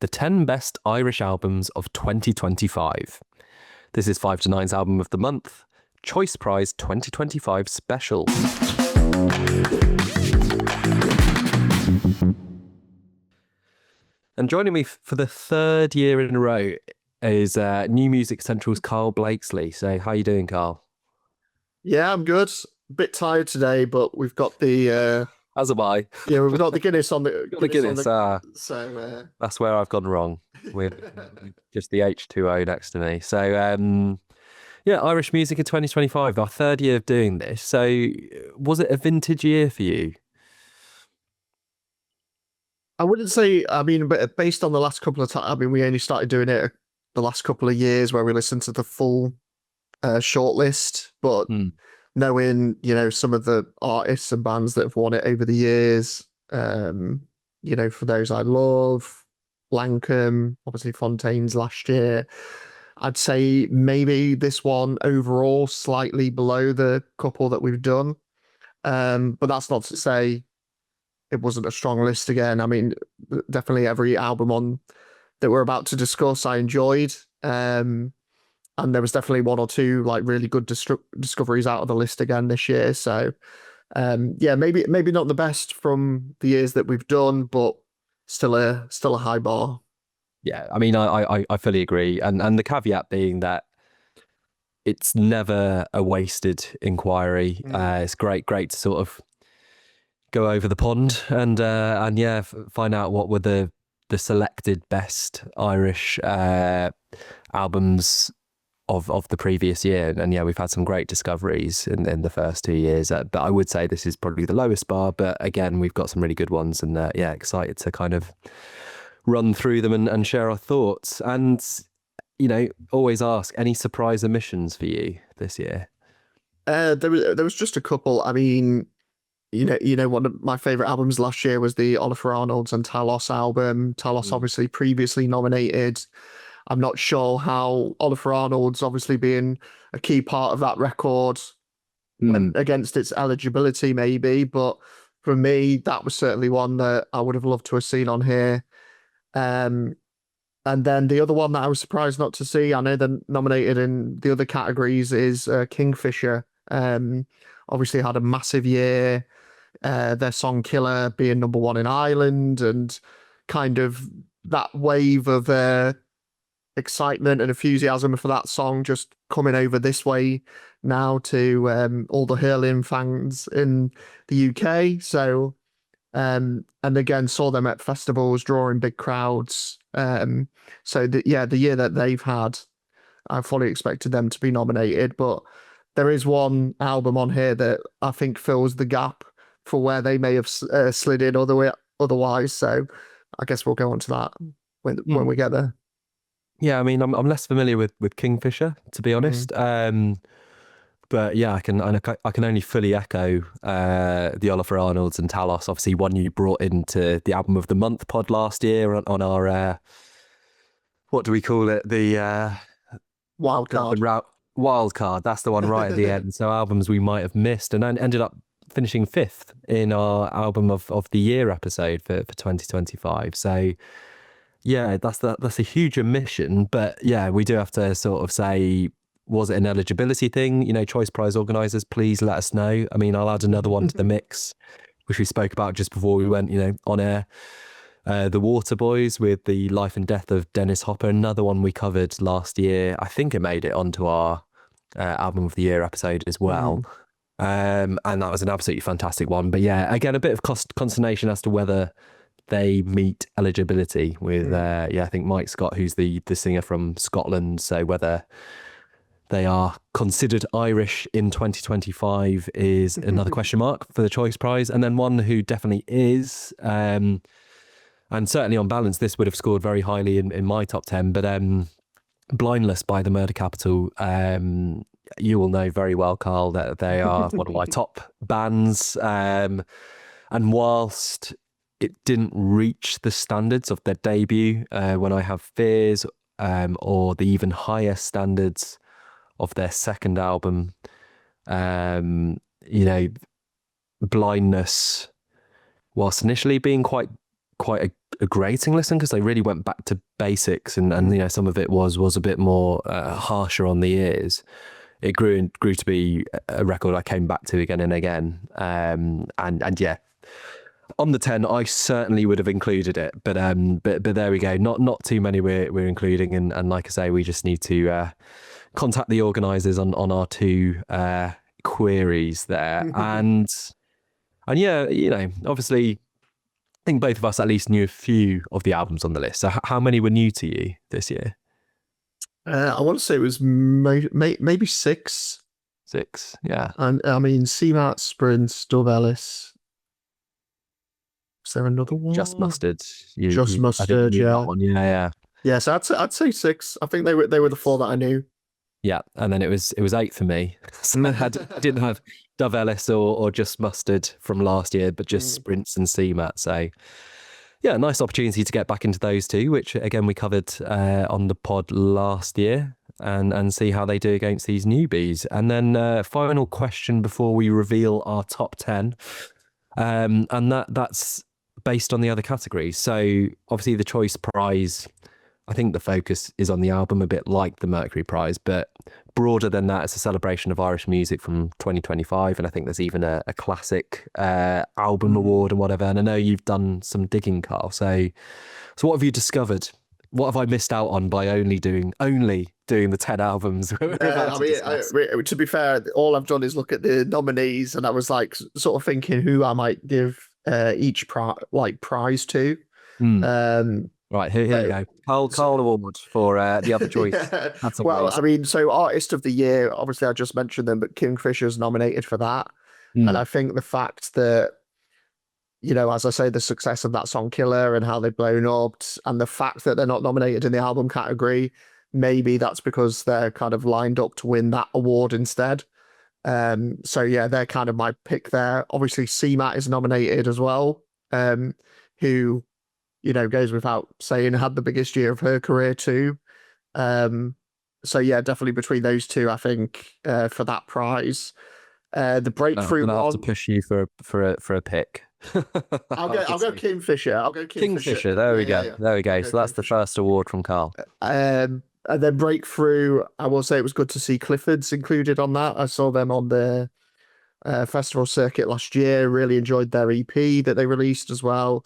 the 10 best Irish albums of 2025. This is 5 to 9's album of the month, Choice Prize 2025 special. And joining me for the third year in a row is New Music Central's Karl Blakesley. So how you doing, Karl? Yeah, I'm good. A bit tired today, but we've got the As am I. yeah, we've got the Guinness on the Got the Guinness. so that's where I've gone wrong with just the H2O next to me. So yeah, Irish music in 2025, our third year of doing this. So was it a vintage year for you? I wouldn't say. I mean, but based on the last couple of times, I mean, we only started doing it the last couple of years where we listened to the full shortlist. But knowing, some of the artists and bands that have won it over the years, for those I love, Blankham, obviously Fontaine's last year. I'd say maybe this one overall slightly below the couple that we've done. But that's not to say it wasn't a strong list again. I mean, definitely every album on that we're about to discuss, I enjoyed. And there was definitely one or two like really good discoveries out of the list again this year. So, yeah, maybe not the best from the years that we've done, but still a high bar. Yeah, I mean, I fully agree, and the caveat being that it's never a wasted inquiry. It's great to sort of go over the pond and yeah, find out what were the selected best Irish albums of the previous year. And yeah, we've had some great discoveries in the first 2 years. But I would say this is probably the lowest bar. But again, we've got some really good ones, and yeah, excited to kind of run through them and share our thoughts. And always ask, any surprise omissions for you this year? There was just a couple. I mean, one of my favorite albums last year was the Oliver Arnolds and Talos album. Talos obviously previously nominated. I'm not sure how Oliver Arnold's obviously being a key part of that record went against its eligibility maybe, but for me, that was certainly one that I would have loved to have seen on here. And then the other one that I was surprised not to see, I know they're nominated in the other categories, is Kingfisher. Obviously had a massive year. Their song Killer being number one in Ireland, and kind of that wave of excitement and enthusiasm for that song just coming over this way now to all the hurling fans in the UK. So, and again, saw them at festivals, drawing big crowds. So the year that they've had, I fully expected them to be nominated, but there is one album on here that I think fills the gap for where they may have slid in otherwise. So I guess we'll go on to that when we get there. Yeah, I mean, I'm less familiar with Kingfisher, to be honest. But yeah, I can only fully echo the Oliver Arnolds and Talos. Obviously, one you brought into the Album of the Month pod last year on our what do we call it? The wild card. That's the one right at the end. So albums we might have missed, and then ended up finishing 5th in our Album of the Year episode for 2025. So yeah, that's a huge omission. But yeah, we do have to sort of say, was it an eligibility thing? Choice Prize organisers, please let us know. I mean, I'll add another one to the mix, which we spoke about just before we went, on air. The Waterboys with the life and death of Dennis Hopper, another one we covered last year. I think it made it onto our Album of the Year episode as well. And that was an absolutely fantastic one. But yeah, again, a bit of consternation as to whether they meet eligibility with, I think Mike Scott, who's the singer from Scotland. So whether they are considered Irish in 2025 is another question mark for the Choice Prize. And then one who definitely is, and certainly on balance, this would have scored very highly in my top 10, but Blindless by the Murder Capital, you will know very well, Karl, that they are one of my top bands. And whilst it didn't reach the standards of their debut, When I Have Fears, or the even higher standards of their second album, Blindness, whilst initially being quite quite a grating listen, because they really went back to basics, and you know, some of it was a bit more harsher on the ears. It grew to be a record I came back to again and again. And yeah, on the 10, I certainly would have included it, but there we go. Not too many we're including, and like I say, we just need to contact the organisers on our 2 queries there, and yeah, you know, obviously, I think both of us at least knew a few of the albums on the list. So how many were new to you this year? I want to say it was maybe 6. 6, yeah. And I mean, CMAT, Sprint, Dove, Ellis. Is there another one? Just Mustard. Just Mustard, yeah. Yeah. Yeah, so I'd say 6. I think they were the 4 that I knew. Yeah, and then it was 8 for me. So I didn't have Dove, Ellis or Just Mustard from last year, but just Sprints and CMAT. So yeah, nice opportunity to get back into those 2, which again we covered on the pod last year, and see how they do against these newbies. And then final question before we reveal our top 10, and that's based on the other categories. So obviously the Choice Prize, I think the focus is on the album, a bit like the Mercury Prize, but broader than that, it's a celebration of Irish music from 2025. And I think there's even a classic album award and whatever. And I know you've done some digging, Karl. So what have you discovered? What have I missed out on by only doing the 10 albums? To be fair, all I've done is look at the nominees, and I was like sort of thinking who I might give each prize to. Right, here you go. Karl Award for the other choice. Yeah. Well, I mean, so Artist of the Year, obviously I just mentioned them, but Kingfisher's nominated for that. And I think the fact that, you know, as I say, the success of that song Killer and how they've blown up, and the fact that they're not nominated in the album category, maybe that's because they're kind of lined up to win that award instead. So yeah, they're kind of my pick there. Obviously, CMAT is nominated as well, who, you know, goes without saying, had the biggest year of her career too. So yeah, definitely between those 2, I think, for that prize. The Breakthrough I'll have to push you for a pick. I'll go Kingfisher. I'll go Kingfisher. There we go. Yeah. There we go. So that's the first award from Karl. And then Breakthrough, I will say it was good to see Clifford's included on that. I saw them on the festival circuit last year. Really enjoyed their EP that they released as well.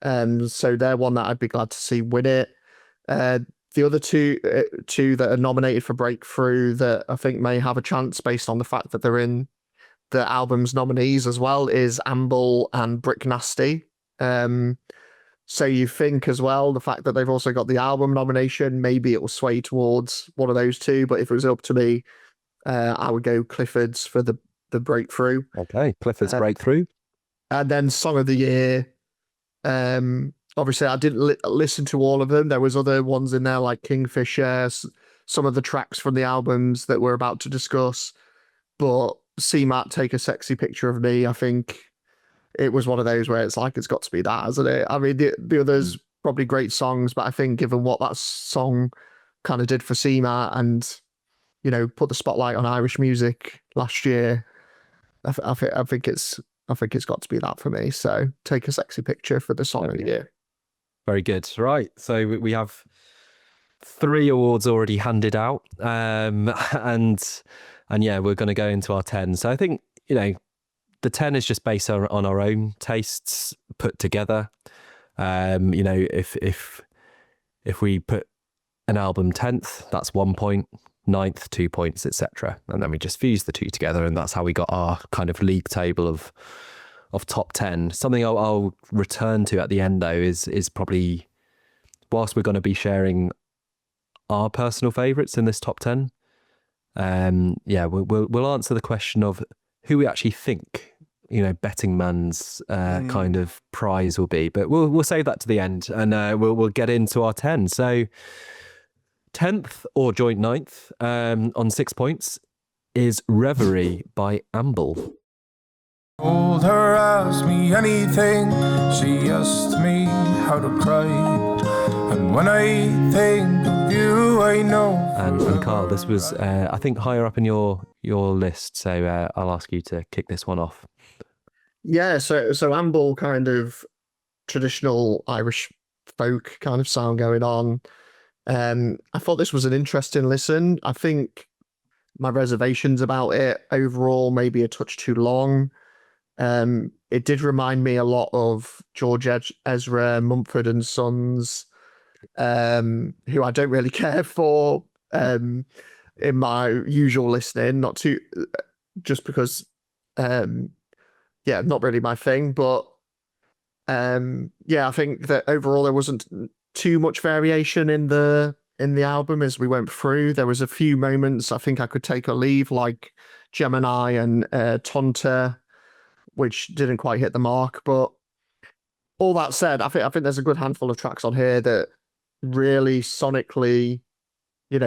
So they're one that I'd be glad to see win it. The other two that are nominated for Breakthrough that I think may have a chance based on the fact that they're in the album's nominees as well is Amble and Bricknasty. So you think as well, the fact that they've also got the album nomination, maybe it will sway towards one of those 2. But if it was up to me, I would go Clifford's for the Breakthrough. Okay, Clifford's Breakthrough. And then Song of the Year. Obviously, I didn't listen to all of them. There was other ones in there like Kingfisher, some of the tracks from the albums that we're about to discuss. But CMAT, Take a Sexy Picture of Me, I think it was one of those where it's like, it's got to be that, hasn't it? I mean, the others probably great songs, but I think given what that song kind of did for CMAT and, you know, put the spotlight on Irish music last year, I think it's got to be that for me. So Take a Sexy Picture for the Song of the Year. Very good. Right. So we have 3 awards already handed out. And yeah, we're going to go into our 10. So I think, you know, the 10 is just based on our own tastes put together. You know, if we put an album 10th, that's 1 point, 9th, 2 points, etc. And then we just fuse the 2 together, and that's how we got our kind of league table of top 10. Something I'll return to at the end though is probably, whilst we're going to be sharing our personal favourites in this top 10, yeah, we'll answer the question of who we actually think, you know, betting man's kind of prize will be, but we'll save that to the end, and we'll get into our 10. So 10th or joint 9th on 6 points is Reverie by Amble. Told her, ask me anything. She asked me how to cry. And when I think of you, I know. And Karl, this was, I think, higher up in your list. So I'll ask you to kick this one off. Yeah, so Amble kind of traditional Irish folk kind of sound going on. I thought this was an interesting listen. I think my reservations about it overall maybe a touch too long. It did remind me a lot of George Ezra, Mumford and Sons, who I don't really care for in my usual listening, not too, just because, not really my thing. But I think that overall there wasn't too much variation in the album as we went through. There was a few moments I think I could take or leave, like Gemini and Tonta, which didn't quite hit the mark. But all that said, I think there's a good handful of tracks on here that really sonically,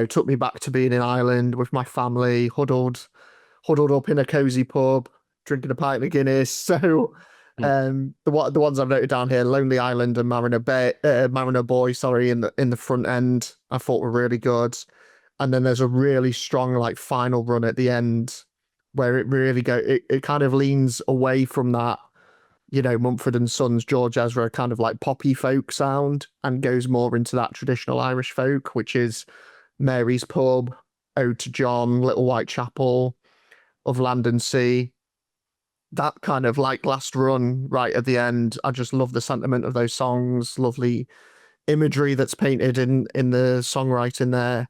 took me back to being in Ireland with my family, huddled up in a cozy pub, drinking a pint of Guinness. So the ones I've noted down here, Lonely Island and Mariner Boy, in the front end, I thought were really good. And then there's a really strong like final run at the end where it really it kind of leans away from that, Mumford and Sons, George Ezra kind of like poppy folk sound and goes more into that traditional Irish folk, which is Mary's Pub, Ode to John, Little Whitechapel, Of Land and Sea. That kind of like last run right at the end. I just love the sentiment of those songs, lovely imagery that's painted in the songwriting there.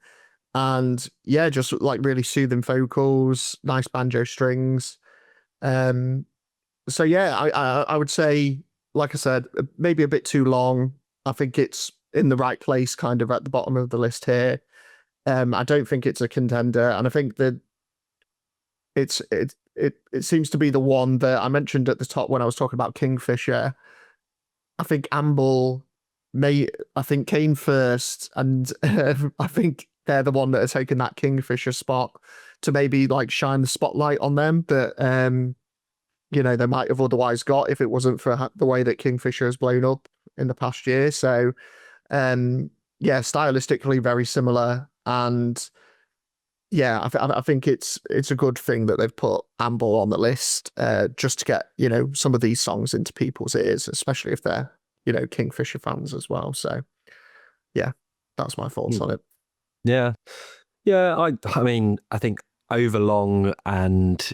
And yeah, just like really soothing vocals, nice banjo strings. So yeah, I would say, like I said, maybe a bit too long. I think it's in the right place, kind of at the bottom of the list here. I don't think it's a contender, and I think that it seems to be the one that I mentioned at the top when I was talking about Kingfisher. I think Amble came first, and I think they're the one that has taken that Kingfisher spot to maybe like shine the spotlight on them that they might have otherwise got if it wasn't for the way that Kingfisher has blown up in the past year. So stylistically very similar, and yeah, I think it's a good thing that they've put Amble on the list, just to get some of these songs into people's ears, especially if they're Kingfisher fans as well. So yeah, that's my thoughts on it. Yeah, I mean, I think Overlong and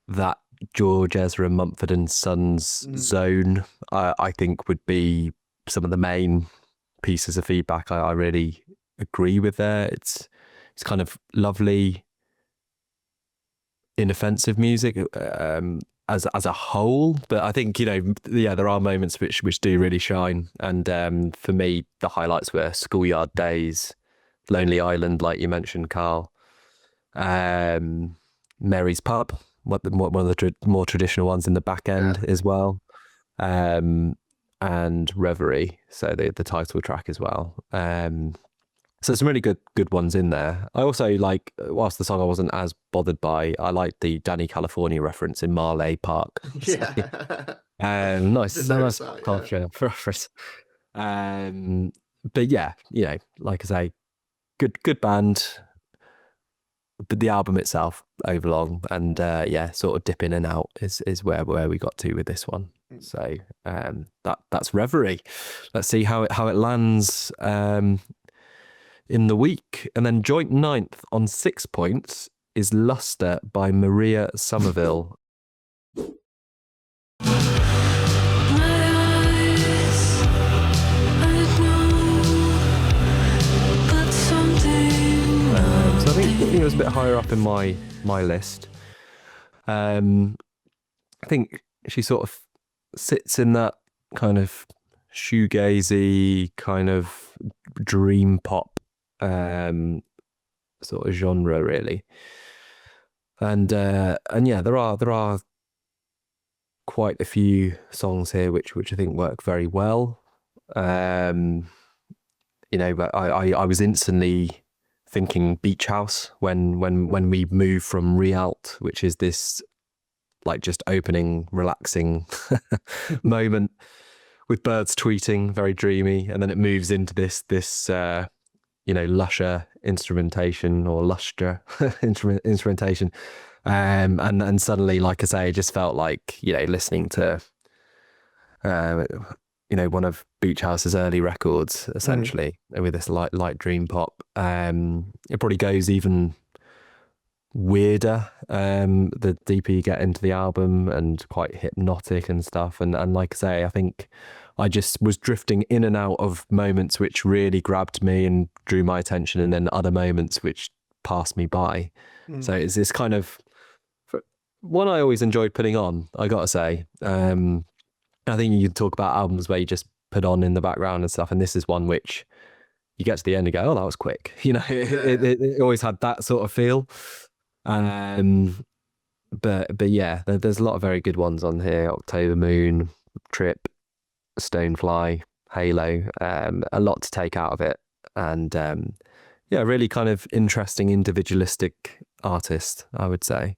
that George Ezra, Mumford and Sons zone, I think would be some of the main pieces of feedback I really agree with there. It's kind of lovely, inoffensive music as a whole, but I think there are moments which do really shine. And for me, the highlights were Schoolyard Days, Lonely Island, like you mentioned, Karl, Mary's Pub, one of the more traditional ones in the back end as well, and Reverie, so the title track as well. So some really good ones in there. I also like, whilst the song I wasn't as bothered by, I like the Danny California reference in Marley Park. Nice culture reference. But yeah, like I say, good band. But the album itself, Overlong, and sort of dip in and out is where we got to with this one. So that's Reverie. Let's see how it lands in the week. And then joint 9th on 6 points is Luster by Maria Somerville. So I think it was a bit higher up in my list. I think she sort of sits in that kind of shoegazy, kind of dream pop sort of genre, really. And yeah, there are quite a few songs here which I think work very well. But I was instantly thinking Beach House when we move from Rialto, which is this like just opening, relaxing moment with birds tweeting, very dreamy, and then it moves into this lusher instrumentation or lustre instrumentation, and suddenly, like I say, it just felt like listening to one of Beach House's early records, essentially, with this light dream pop. It probably goes even weirder the deeper you get into the album, and quite hypnotic and stuff. And like I say, I think I just was drifting in and out of moments which really grabbed me and drew my attention, and then other moments which passed me by. So it's this kind of one I always enjoyed putting on, I gotta say. I think you talk about albums where you just put on in the background and stuff, and this is one which you get to the end and go, oh, that was quick. It always had that sort of feel. But yeah, there's a lot of very good ones on here. October Moon, Trip, Stonefly, Halo, a lot to take out of it. And yeah, really kind of interesting individualistic artist, I would say.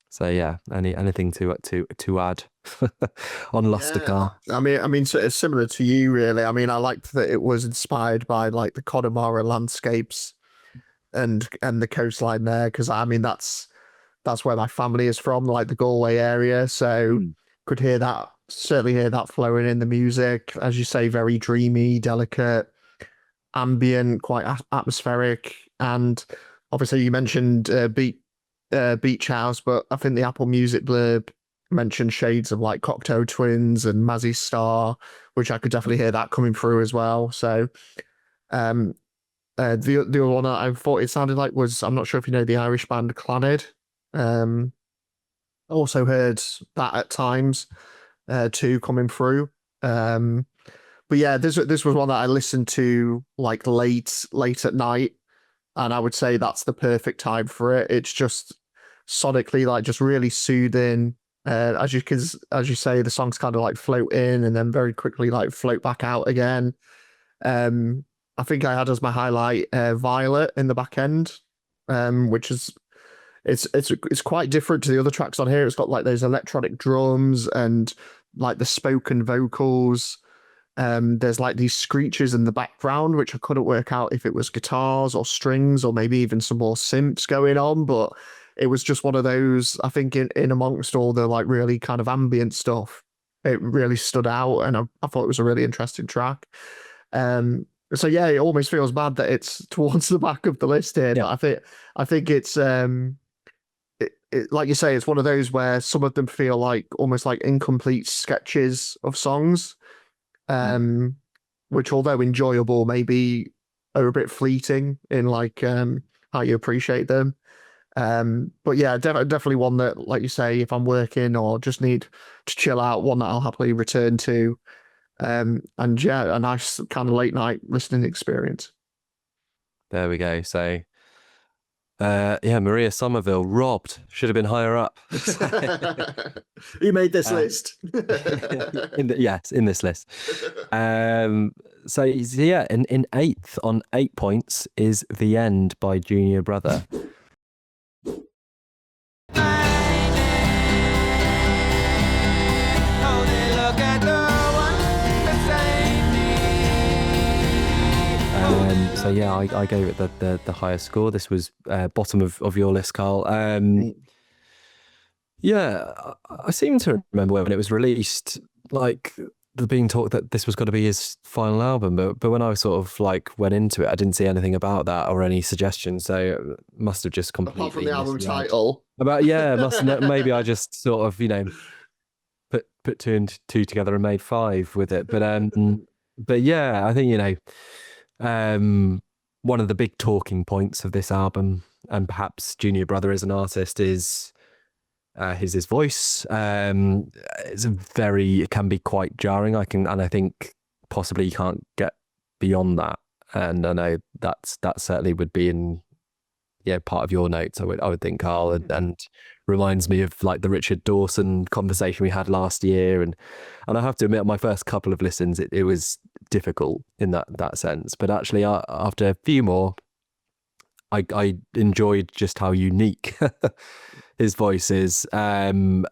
So yeah, anything to add on Lustakar? I mean, so it's similar to you, really. I mean, I liked that it was inspired by like the Connemara landscapes and the coastline there, because I mean that's where my family is from, like the Galway area. So could certainly hear that flowing in the music, as you say, very dreamy, delicate, ambient, quite atmospheric. And obviously you mentioned Beach House, but I think the Apple Music blurb mentioned shades of like Cocteau Twins and Mazzy Star, which I could definitely hear that coming through as well. So the other one I thought it sounded like was, I'm not sure if you know the Irish band Clannad. Also heard that at times too, coming through. But yeah, this was one that I listened to like late at night, and I would say that's the perfect time for it. It's just sonically like just really soothing. As you say, the songs kind of like float in and then very quickly like float back out again. I think I had as my highlight Violet in the back end, which is it's quite different to the other tracks on here. It's got like those electronic drums and like the spoken vocals. There's like these screeches in the background, which I couldn't work out if it was guitars or strings or maybe even some more synths going on, but it was just one of those, I think in amongst all the like really kind of ambient stuff, it really stood out, and I thought it was a really interesting track. So yeah, it almost feels bad that it's towards the back of the list here, but I think it's like you say, it's one of those where some of them feel like almost like incomplete sketches of songs, which, although enjoyable, maybe are a bit fleeting in like how you appreciate them. But yeah, definitely one that, like you say, if I'm working or just need to chill out, one that I'll happily return to. And yeah, a nice kind of late night listening experience. There we go. So yeah, Maria Somerville, robbed. Should have been higher up. You made this list. Yes, in this list. So yeah, in eighth on 8 points is The End by Junior Brother. So yeah, I gave it the highest score. This was bottom of your list, Karl. Yeah, I seem to remember when it was released, like there being talk that this was going to be his final album, but when I sort of like went into it, I didn't see anything about that or any suggestions. So it must have just completely apart from the album title. Maybe I just sort of put two and two together and made five with it. But yeah, I think one of the big talking points of this album, and perhaps Junior Brother as an artist, is his voice. It can be quite jarring. I think possibly you can't get beyond that. And I know that certainly would be in part of your notes. I would think, Karl, and reminds me of like the Richard Dawson conversation we had last year. And I have to admit, my first couple of listens, it was difficult in that sense. But actually, after a few more, I enjoyed just how unique his voice is. And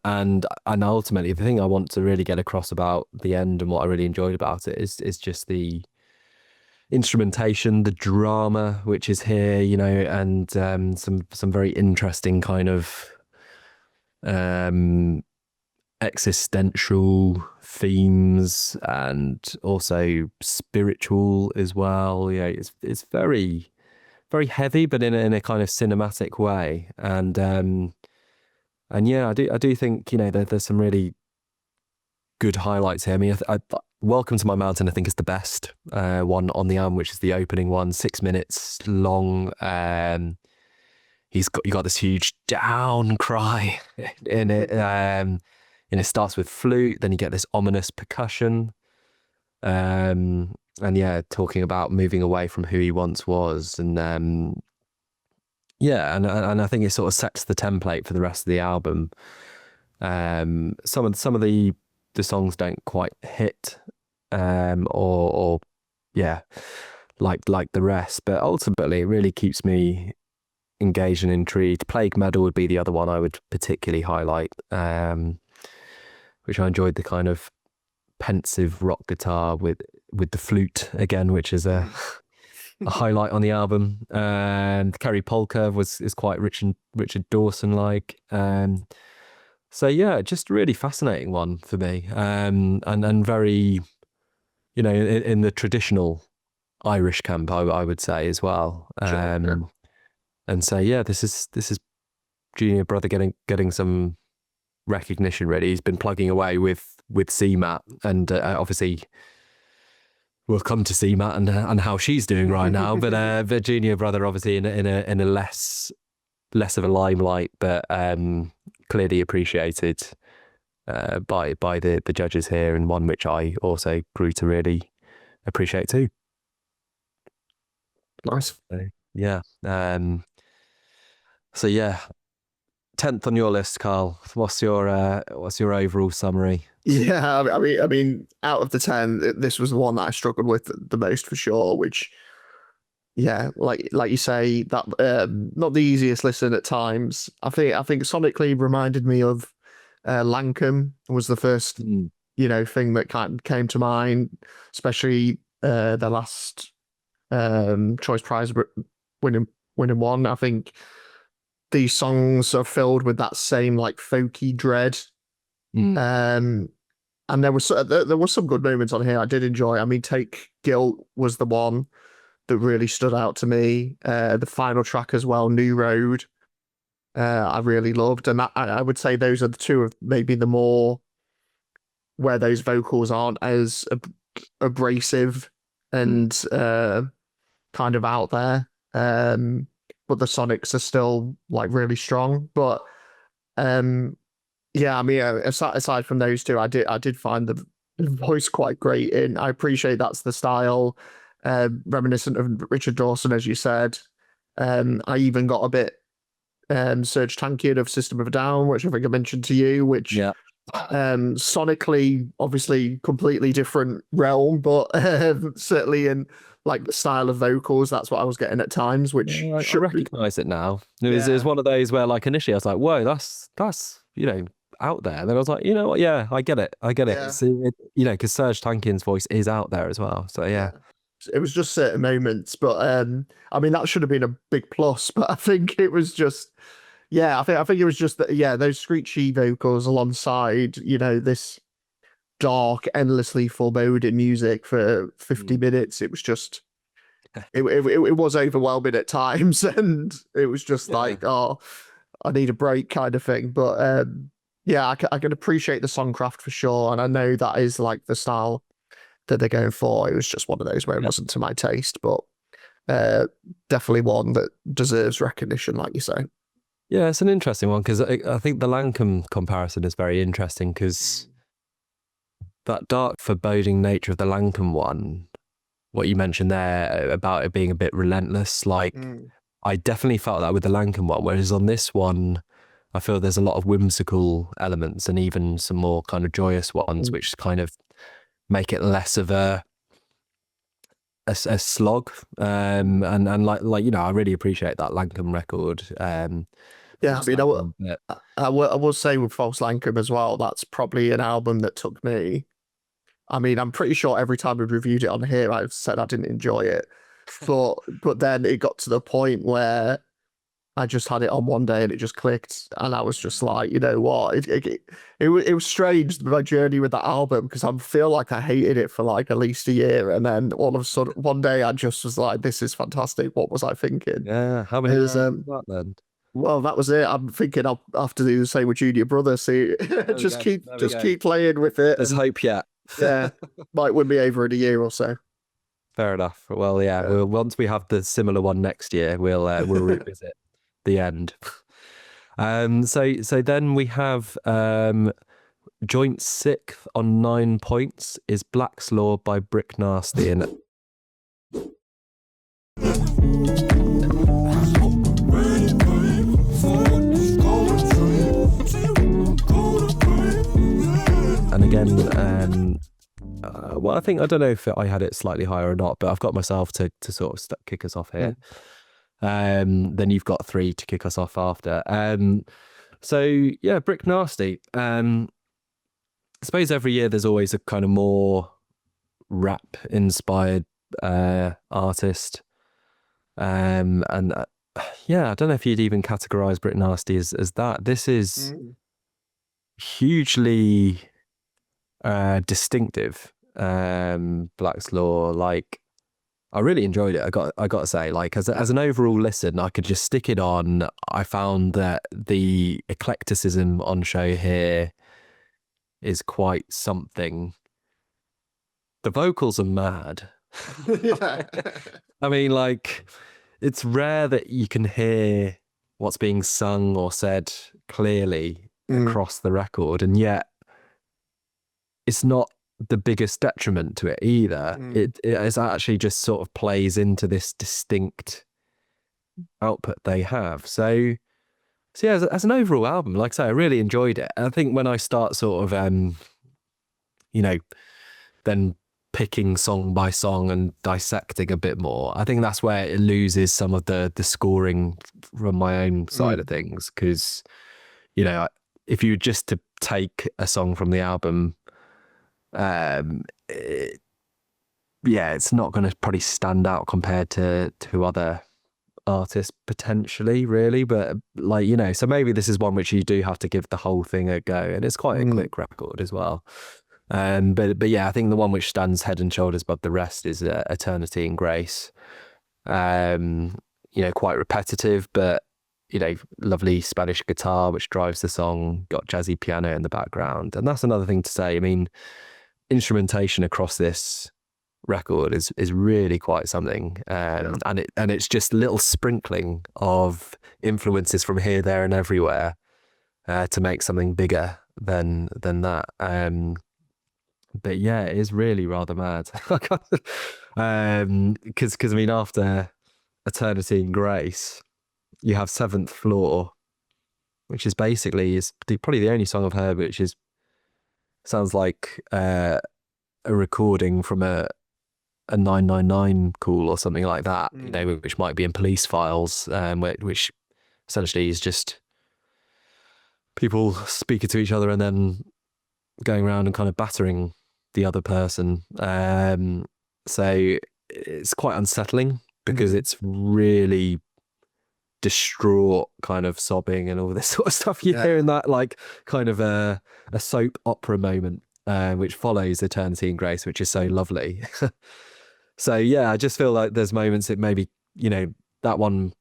ultimately, the thing I want to really get across about The End and what I really enjoyed about it is just the instrumentation, the drama which is here, and some very interesting kind of existential themes and also spiritual as well. Yeah, it's very, very heavy, but in a kind of cinematic way. And yeah, I do think, you know, there's some really good highlights here. I mean, Welcome to My Mountain, I think, is the best one on the album, which is the opening one, 6 minutes long. You got this huge down cry in it. And it starts with flute, then you get this ominous percussion. And yeah, talking about moving away from who he once was. And yeah, and I think it sort of sets the template for the rest of the album. Some of the songs don't quite hit, or yeah, like the rest, but ultimately it really keeps me engaged and intrigued. Plague Metal would be the other one I would particularly highlight, which I enjoyed, the kind of pensive rock guitar with the flute again, which is a highlight on the album. And Kerry Polka is quite Richard Dawson like. So yeah, just a really fascinating one for me, and very, you know, in the traditional Irish camp, I would say as well. Sure. And so yeah, this is Junior Brother getting some recognition. Really, he's been plugging away with CMAT, and obviously we'll come to CMAT and how she's doing right now. But Junior Brother obviously in a less of a limelight, but clearly appreciated by the judges here, and one which I also grew to really appreciate too. Nice. So, yeah. So yeah, 10th on your list, Karl. What's your overall summary? Yeah, I mean, out of the 10, this was the one that I struggled with the most for sure. Which, yeah, like you say, that not the easiest listen at times. I think sonically reminded me of Lankum was the first you know thing that kind of came to mind, especially the last Choice Prize winning one. I think these songs are filled with that same like folky dread. And there was some good moments on here I did enjoy. I mean, Take Guilt was the one that really stood out to me. The final track as well, New Road, I really loved, and I would say those are the two of maybe the more where those vocals aren't as abrasive and kind of out there. But the sonics are still like really strong. But yeah, I mean, aside from those two, I did find the voice quite great. And I appreciate that's the style, reminiscent of Richard Dawson, as you said. I even got a bit Serge Tankian of System of a Down, which I think I mentioned to you, which sonically, obviously, completely different realm, but certainly in like the style of vocals, that's what I was getting at times. Which I recognise it now. It was one of those where, like, initially I was like, "Whoa, that's you know, out there." And then I was like, you know what? Yeah, I get it. Yeah. So, you know, because Serge Tankian's voice is out there as well. So yeah. It was just certain moments, but I mean that should have been a big plus. But I think it was just, yeah, I think it was just that, yeah, those screechy vocals alongside, you know, this dark, endlessly foreboding music for 50 minutes. It was just, it was overwhelming at times, and it was just like, oh, I need a break kind of thing. But yeah, I can appreciate the songcraft for sure, and I know that is like the style that they're going for. It was just one of those where it wasn't to my taste, but definitely one that deserves recognition, like you say. Yeah, it's an interesting one, because I think the Lankum comparison is very interesting, because that dark, foreboding nature of the Lankum one, what you mentioned there about it being a bit relentless, like I definitely felt that with the Lankum one, whereas on this one, I feel there's a lot of whimsical elements and even some more kind of joyous ones, which kind of make it less of a slog. And like you know, I really appreciate that Lankum record. Yeah, I mean, I will say with False Lankum as well, that's probably an album that took me. I mean, I'm pretty sure every time we reviewed it on here, I've said I didn't enjoy it, but then it got to the point where I just had it on one day and it just clicked, and I was just like, you know what, it was strange, my journey with that album, because I feel like I hated it for like at least a year, and then all of a sudden one day I just was like, this is fantastic. What was I thinking? Yeah, how many It years was, was that then? well, that was it. I'm thinking I'll have to do the same with Junior Brother. See, just go. keep There we just go. keep playing with it. There's and, hope yet. yeah, might win me over in a year or so. Fair enough. Well, yeah, Yeah. we'll, once we have the similar one next year, we'll revisit the end. So then we have joint sixth on 9 points is Blakesley by Bricknasty, and again, well, I think, I don't know if I had it slightly higher or not, but I've got myself to sort of kick us off here. Then you've got 3 to kick us off after. So yeah, Bricknasty. I suppose every year there's always a kind of more rap inspired artist. And yeah, I don't know if you'd even categorize Bricknasty as that. This is hugely distinctive. Black's Law, like, I really enjoyed it. I got to say, like, as an overall listen, I could just stick it on. I found that the eclecticism on show here is quite something. The vocals are mad. Yeah. I mean, like, it's rare that you can hear what's being sung or said clearly across the record, and yet it's not the biggest detriment to it either. It is actually just sort of plays into this distinct output they have. So yeah, as an overall album, like I say, I really enjoyed it. And I think when I start sort of, then picking song by song and dissecting a bit more, I think that's where it loses some of the scoring from my own side of things. Because, if you were just to take a song from the album, it's not going to probably stand out compared to other artists potentially, really. But so maybe this is one which you do have to give the whole thing a go, and it's quite a quick record as well. But yeah, I think the one which stands head and shoulders above the rest is Eternity and Grace. Quite repetitive, but lovely Spanish guitar which drives the song, got jazzy piano in the background. And that's another thing to say. I mean, instrumentation across this record is really quite something. And it's just a little sprinkling of influences from here, there and everywhere to make something bigger than that. But yeah, it is really rather mad. Because I mean, after Eternity and Grace, you have Seventh Floor, which is basically probably the only song I've heard which sounds like a recording from a 999 call or something like that, which might be in police files, which essentially is just people speaking to each other and then going around and kind of battering the other person. So it's quite unsettling because it's really distraught kind of sobbing and all this sort of stuff you hear in that, like, kind of a soap opera moment, which follows Eternity and Grace, which is so lovely. So yeah, I just feel like there's moments it maybe, that one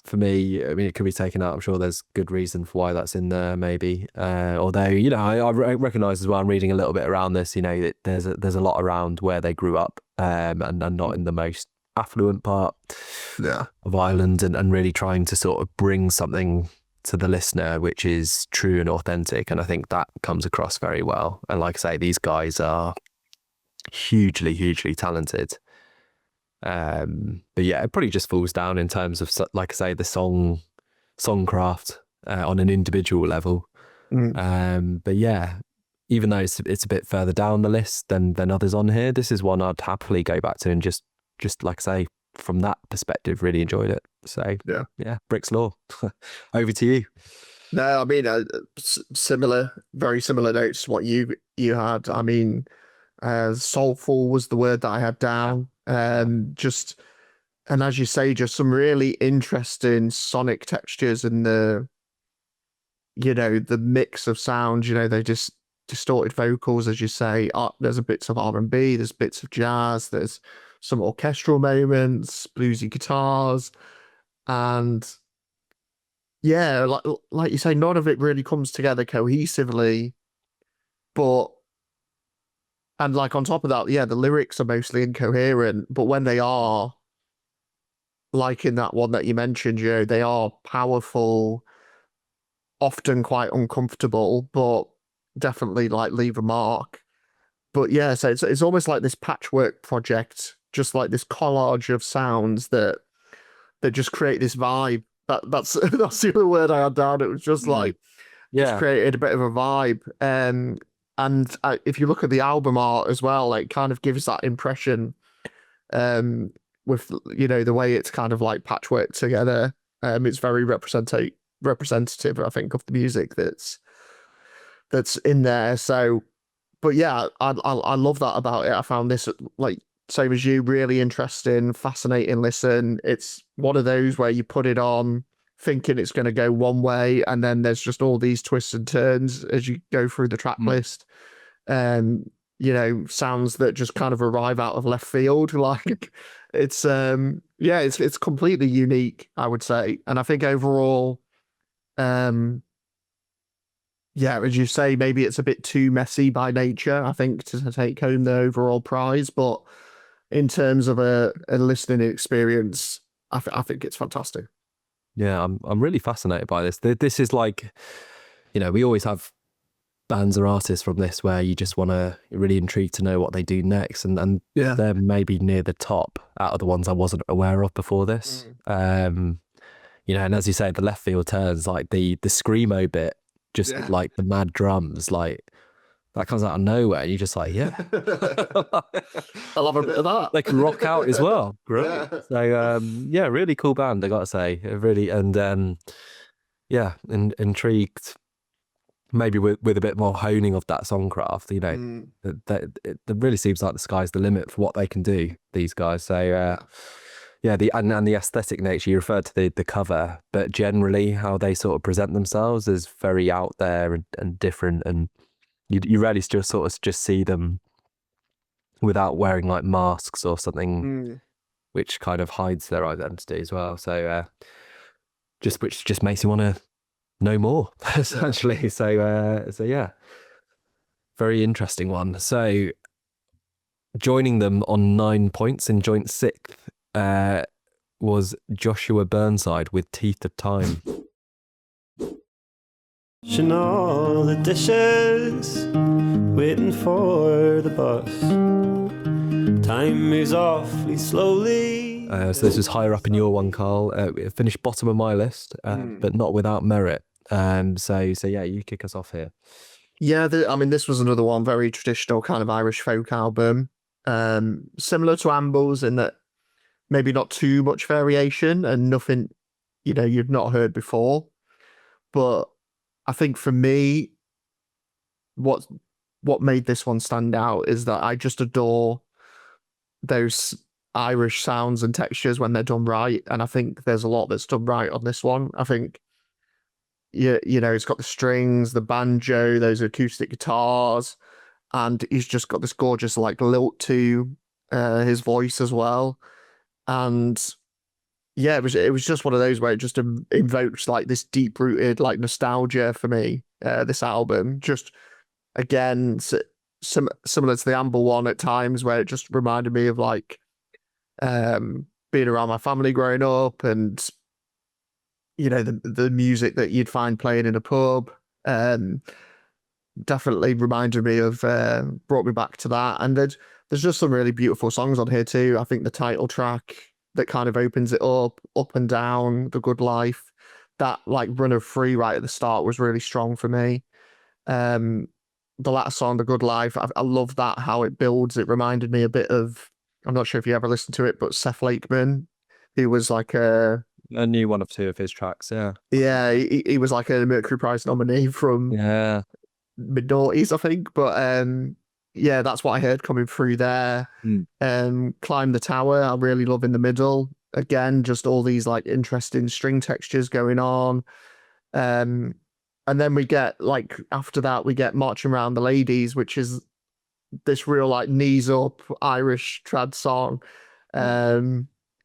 for me, I mean, it could be taken out. I'm sure there's good reason for why that's in there, maybe. Although, I recognise as well, I'm reading a little bit around this, that there's a lot around where they grew up, and not in the most affluent part of Ireland, and really trying to sort of bring something to the listener which is true and authentic. And I think that comes across very well. And like I say, these guys are hugely, hugely talented. But yeah, it probably just falls down in terms of, like I say, the songcraft on an individual level. But yeah, even though it's a bit further down the list than others on here, this is one I'd happily go back to and just like I say, from that perspective, really enjoyed it. So yeah, Brick's Law. Over to you. No, I mean, very similar notes to what you had. I mean, soulful was the word that I had down. Just And as you say, just some really interesting sonic textures and the mix of sounds, they just distorted vocals, as you say. There's a bits of R&B, there's bits of jazz, there's some orchestral moments, bluesy guitars, and yeah, like you say, none of it really comes together cohesively, and like on top of that, yeah, the lyrics are mostly incoherent, but when they are, like in that one that you mentioned, they are powerful, often quite uncomfortable, but definitely like leave a mark. But yeah, so it's almost like this patchwork project, just like this collage of sounds that just create this vibe. That's that's the other word I had down. It was just like just created a bit of a vibe. And if you look at the album art as well, it kind of gives that impression. With the way it's kind of like patchwork together. It's very representative, I think, of the music that's in there. So, but yeah, I love that about it. I found this, like same as you, really interesting, fascinating listen. It's one of those where you put it on thinking it's going to go one way, and then there's just all these twists and turns as you go through the track list. Sounds that just kind of arrive out of left field. Like it's it's completely unique, I would say. And I think overall, as you say, maybe it's a bit too messy by nature, I think, to take home the overall prize. But in terms of a listening experience, I think it's fantastic. Yeah, I'm really fascinated by this. This is like, we always have bands or artists from this where you just want to, you're really intrigued to know what they do next, and they're maybe near the top out of the ones I wasn't aware of before this. And as you say, the left field turns, like the screamo bit, just like the mad drums, like that comes out of nowhere. And you're just like, I love a bit of that. They can rock out as well. Great. So really cool band, I gotta say. Really, and intrigued. Maybe with a bit more honing of that songcraft, that really seems like the sky's the limit for what they can do, these guys. So the aesthetic nature, you referred to the cover, but generally how they sort of present themselves is very out there and different, and you rarely just see them without wearing like masks or something, which kind of hides their identity as well. So which just makes you want to know more, essentially. So yeah, very interesting one. So joining them on 9 points in joint sixth was Joshua Burnside with Teeth of Time. Washing all the dishes, waiting for the bus. Time moves awfully slowly. So this was higher up in your one, Karl. It finished bottom of my list, but not without merit. So yeah, you kick us off here. Yeah, this was another one, very traditional kind of Irish folk album. Similar to Amble's in that maybe not too much variation and nothing, you've not heard before. But I think for me, what made this one stand out is that I just adore those Irish sounds and textures when they're done right. And I think there's a lot that's done right on this one. I think, it's got the strings, the banjo, those acoustic guitars, and he's just got this gorgeous like lilt to his voice as well. And yeah, it was just one of those where it just invokes like this deep rooted like nostalgia for me. This album, just again similar to the Amble one at times, where it just reminded me of like being around my family growing up, and the music that you'd find playing in a pub. Definitely reminded me of, brought me back to that. And there's just some really beautiful songs on here too. I think the title track that kind of opens it up and down, The Good Life, that like run of Free right at the start was really strong for me. The latter song, The Good Life, I love that, how it builds. It reminded me a bit of, I'm not sure if you ever listened to it, but Seth Lakeman, who was like I knew one of two of his tracks, yeah, he was like a Mercury Prize nominee from mid-noughties, I think. But yeah, that's what I heard coming through there. Climb the Tower, I really love in the middle. again, just all these like interesting string textures going on. And then we get like after that we get Marching Around the Ladies, which is this real like knees up Irish trad song,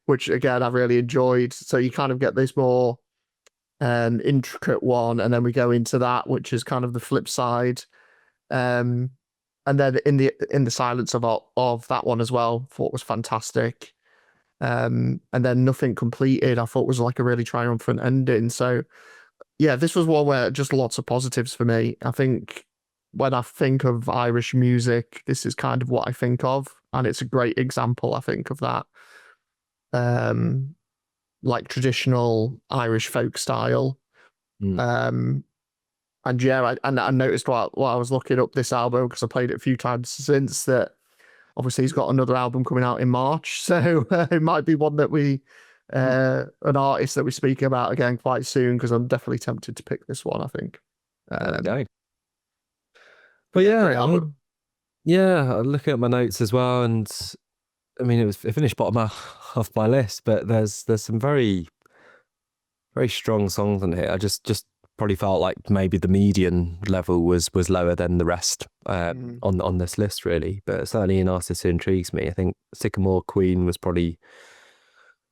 which again I really enjoyed. So you kind of get this more intricate one, and then we go into that, which is kind of the flip side. And then in the silence of that one as well, thought was fantastic. And then Nothing Completed, I thought was like a really triumphant ending. So yeah, this was one where just lots of positives for me. I think when I think of Irish music, this is kind of what I think of, and it's a great example, I think, of that. Like traditional Irish folk style. And yeah, I noticed while I was looking up this album, because I played it a few times since, that obviously he's got another album coming out in March, so it might be one that we an artist that we speak about again quite soon, because I'm definitely tempted to pick this one, I think. But great yeah, album. I look at my notes as well, and I mean it finished bottom of my list, but there's some very, very strong songs on here. I just probably felt like maybe the median level was lower than the rest on this list, really. But certainly an artist who intrigues me. I think Sycamore Queen was probably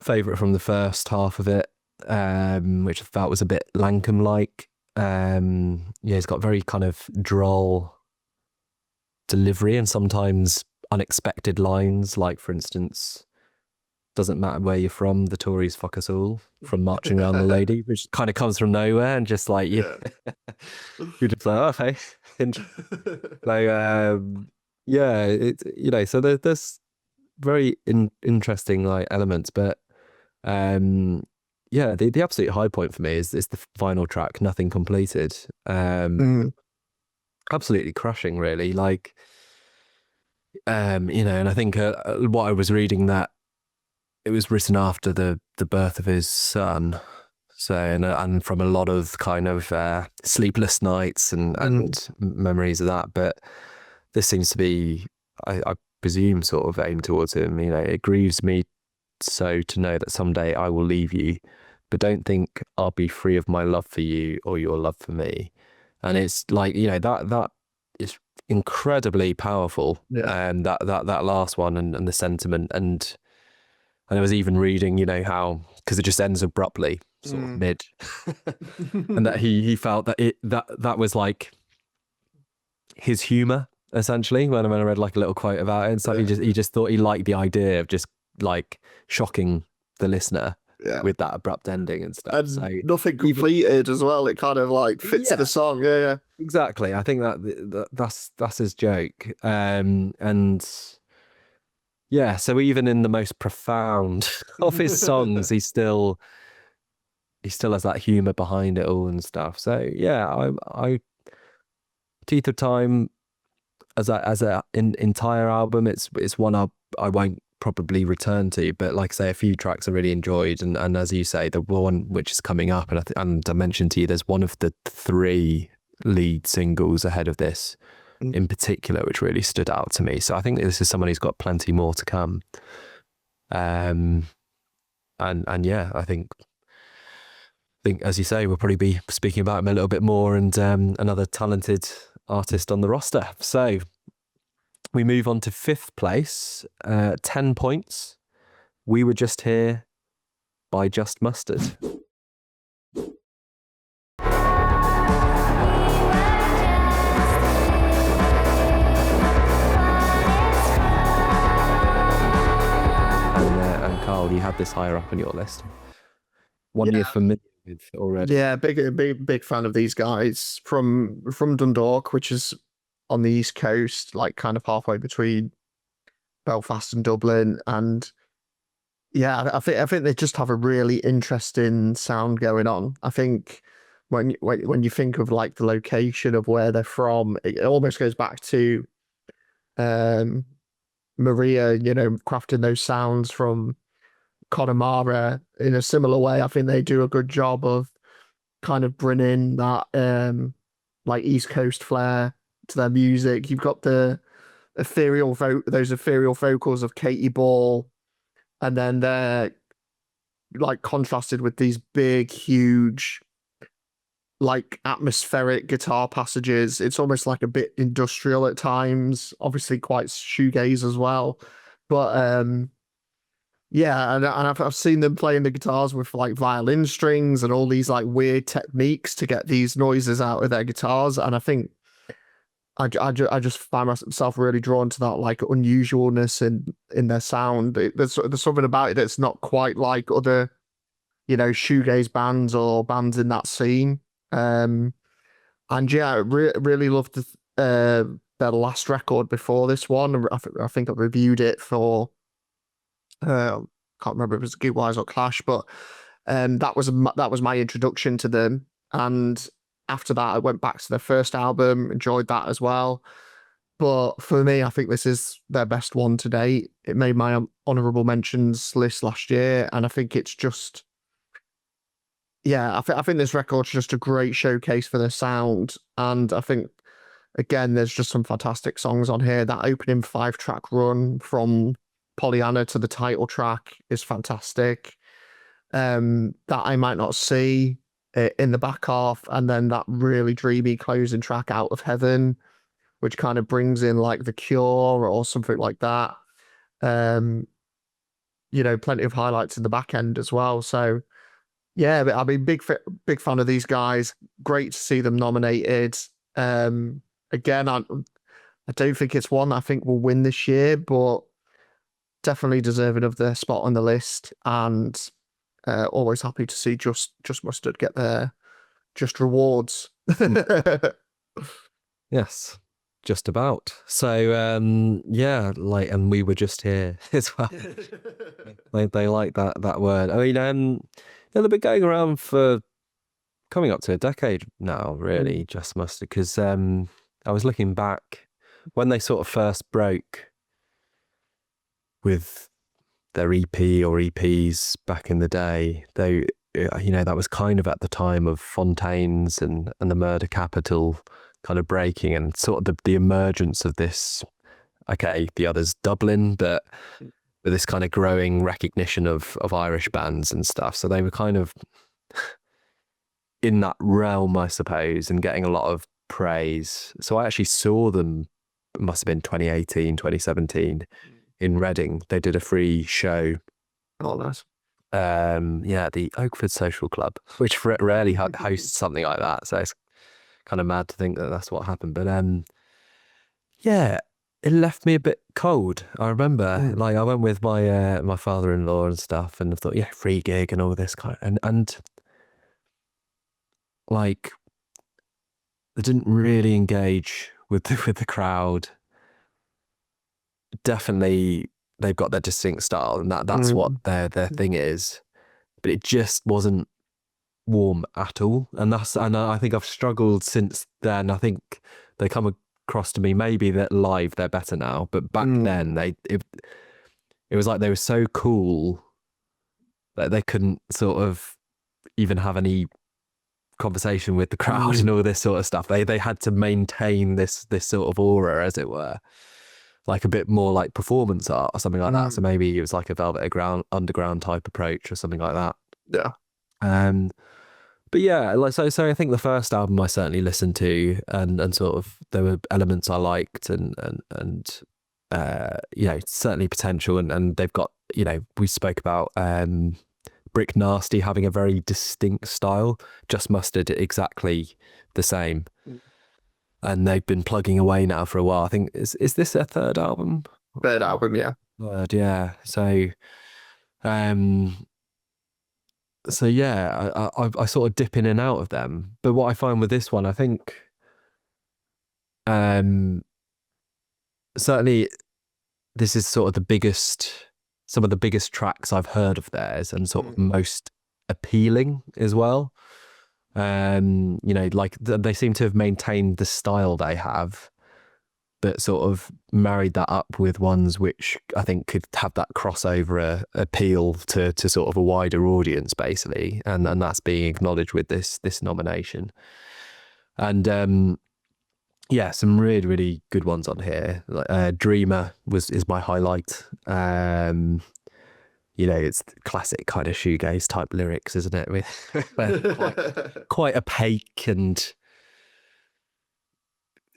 favourite from the first half of it, which I felt was a bit Lankum-like. Yeah, he's got very kind of droll delivery and sometimes unexpected lines, like for instance, doesn't matter where you're from, the Tories fuck us all, from Marching Around the Lady, which kind of comes from nowhere and just like, you're just like, oh, okay. So, yeah, it, so there's very interesting like elements, but yeah, the absolute high point for me is the final track, Nothing Completed. Absolutely crushing, really. Like, and I think what I was reading, that it was written after the birth of his son, so and from a lot of kind of sleepless nights and memories of that. But this seems to be, I presume, sort of aimed towards him. It grieves me so to know that someday I will leave you, but don't think I'll be free of my love for you or your love for me. And it's like, that is incredibly powerful. And that last one and the sentiment. And I was even reading, how, because it just ends abruptly, sort of mid, and that he felt that that was like his humor, essentially. When I read like a little quote about it, and so he just thought he liked the idea of just like shocking the listener with that abrupt ending and stuff. And so Nothing Completed as well. It kind of like fits the song. Yeah. Exactly. I think that's his joke. And yeah, so even in the most profound of his songs, he still has that humor behind it all and stuff. So yeah, I Teeth of Time as a entire album, it's one I won't probably return to, but like I say, a few tracks I really enjoyed, and as you say, the one which is coming up, and I mentioned to you, there's one of the 3 lead singles ahead of this in particular which really stood out to me. So I think this is someone who's got plenty more to come. And yeah, I think as you say, we'll probably be speaking about him a little bit more, and another talented artist on the roster. So we move on to 5th place, 10 points. We Were Just Here by Just Mustard. And Karl, you had this higher up on your list. One you're familiar with already. Yeah, big fan of these guys from Dundalk, which is on the East Coast, like kind of halfway between Belfast and Dublin. And yeah, I think they just have a really interesting sound going on. I think when you think of like the location of where they're from, it almost goes back to Maria, crafting those sounds from Connemara in a similar way. I think they do a good job of kind of bringing that like East Coast flair to their music. You've got the those ethereal vocals of Katie Ball, and then their like contrasted with these big, huge, like atmospheric guitar passages. It's almost like a bit industrial at times, obviously quite shoegaze as well. But yeah, and I've seen them playing the guitars with like violin strings and all these like weird techniques to get these noises out of their guitars. And I think I just find myself really drawn to that like unusualness in their sound. There's something about it that's not quite like other, you know, shoegaze bands or bands in that scene. And yeah, I really loved their last record before this one. I think I reviewed it for can't remember if it was Gigwise or Clash, but that was my introduction to them. And after that, I went back to their first album, enjoyed that as well. But for me, I think this is their best one to date. It made my honorable mentions list last year, and I think it's just, yeah, I think this record's just a great showcase for their sound. And I think, again, there's just some fantastic songs on here. That opening 5-track run from Pollyanna to the title track is fantastic. That I Might Not See in the back half, and then that really dreamy closing track, Out of Heaven, which kind of brings in like The Cure or something like that. You know, plenty of highlights in the back end as well. So yeah, but I mean, big fan of these guys. Great to see them nominated. Again, I don't think it's one I think will win this year, but definitely deserving of their spot on the list. And always happy to see Just Mustard get their just rewards. Yes, just about. So yeah, like, and we were just here as well. they like that word. I mean, yeah, they've been going around for coming up to a decade now, really. Just Mustard, because I was looking back when they sort of first broke with their EP or EPs back in the day. They, you know, that was kind of at the time of Fontaines and the Murder Capital kind of breaking, and sort of the emergence of this, okay, the others Dublin, but with this kind of growing recognition of Irish bands and stuff. So they were kind of in that realm, I suppose, and getting a lot of praise. So I actually saw them, it must have been 2018, 2017, in Reading. They did a free show. Oh, nice. Yeah, the Oakford Social Club, which rarely hosts something like that. So it's kind of mad to think that that's what happened. But yeah, it left me a bit cold. I remember, like, I went with my my father-in-law and stuff, and I thought, yeah, free gig and all this kind of, and like, they didn't really engage with the crowd. Definitely, they've got their distinct style, and that's what their thing is. But it just wasn't warm at all, and I think I've struggled since then. I think they come across to me maybe that live they're better now, but back then it was like they were so cool that they couldn't sort of even have any conversation with the crowd and all this sort of stuff. They had to maintain this sort of aura, as it were, like a bit more like performance art or something like that. So maybe it was like a Velvet Underground type approach or something like that. Yeah. But yeah, like so I think the first album I certainly listened to, and sort of there were elements I liked, and you know, certainly potential, and they've got, you know, we spoke about Bricknasty having a very distinct style. Just Mustard exactly the same. And they've been plugging away now for a while. I think is this their third album? Third album, yeah. Third, yeah. So so yeah, I sort of dip in and out of them. But what I find with this one, I think certainly this is sort of some of the biggest tracks I've heard of theirs, and sort of most appealing as well. You know, like they seem to have maintained the style they have, but sort of married that up with ones which I think could have that crossover appeal to sort of a wider audience, basically, and that's being acknowledged with this nomination. And yeah, some really, really good ones on here. Like, Dreamer is my highlight. it's classic kind of shoegaze type lyrics, isn't it? With quite opaque and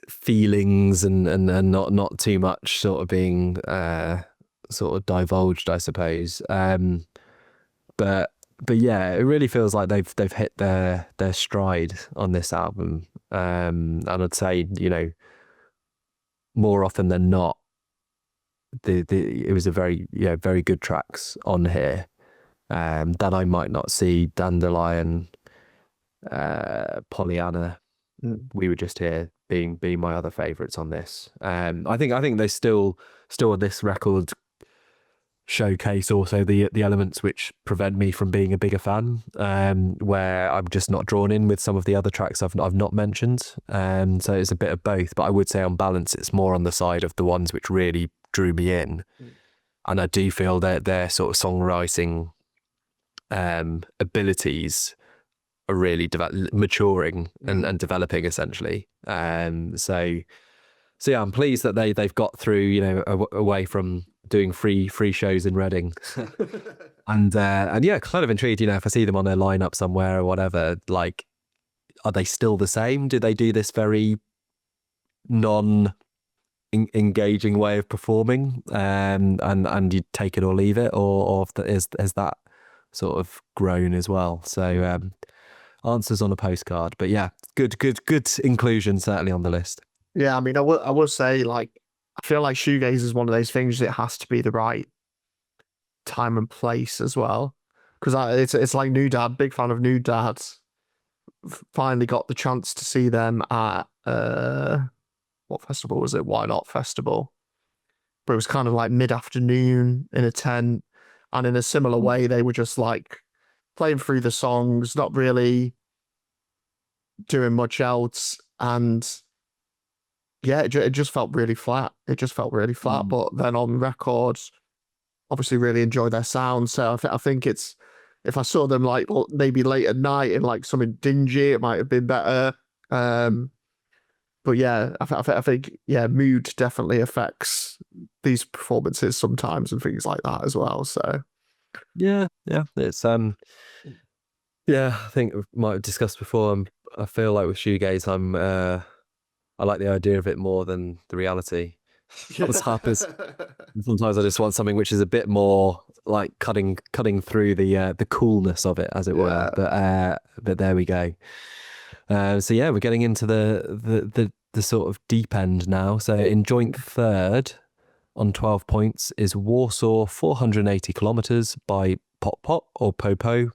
feelings and not too much sort of being sort of divulged, I suppose. But yeah, it really feels like they've hit their stride on this album. And I'd say, more often than not, it was a very good tracks on here that I might not see. Dandelion, Pollyanna, We Were Just Here being my other favourites on this. I think they still on this record showcase also the elements which prevent me from being a bigger fan, where I'm just not drawn in with some of the other tracks I've not mentioned. So it's a bit of both, but I would say on balance it's more on the side of the ones which really drew me in. And I do feel that their sort of songwriting abilities are really maturing and developing essentially. So yeah, I'm pleased that they've got through, away from doing free shows in Reading, and yeah, kind of intrigued. If I see them on their lineup somewhere or whatever, like, are they still the same? Do they do this very non-engaging way of performing, and you take it or leave it, or has that sort of grown as well? So answers on a postcard, but yeah, good inclusion certainly on the list. Yeah, I mean, I will say, like, I feel like shoegaze is one of those things that has to be the right time and place as well. Because it's like New Dad, big fan of New Dad. Finally got the chance to see them at what festival was it? Why Not Festival. But it was kind of like mid-afternoon in a tent, and in a similar way, they were just like playing through the songs, not really doing much else, and yeah, it just felt really flat. But then on records, obviously really enjoy their sound. So I think it's, if I saw them like maybe late at night in like something dingy, it might have been better. But yeah, I think mood definitely affects these performances sometimes and things like that as well. So yeah, it's I think we might have discussed before. I feel like with shoegaze, I like the idea of it more than the reality. As sometimes I just want something which is a bit more like cutting through the coolness of it, as it were. But there we go. So yeah, we're getting into the sort of deep end now. So in joint third on 12 points is Warsaw 480 kilometers by pôt-pot or pôt-pot.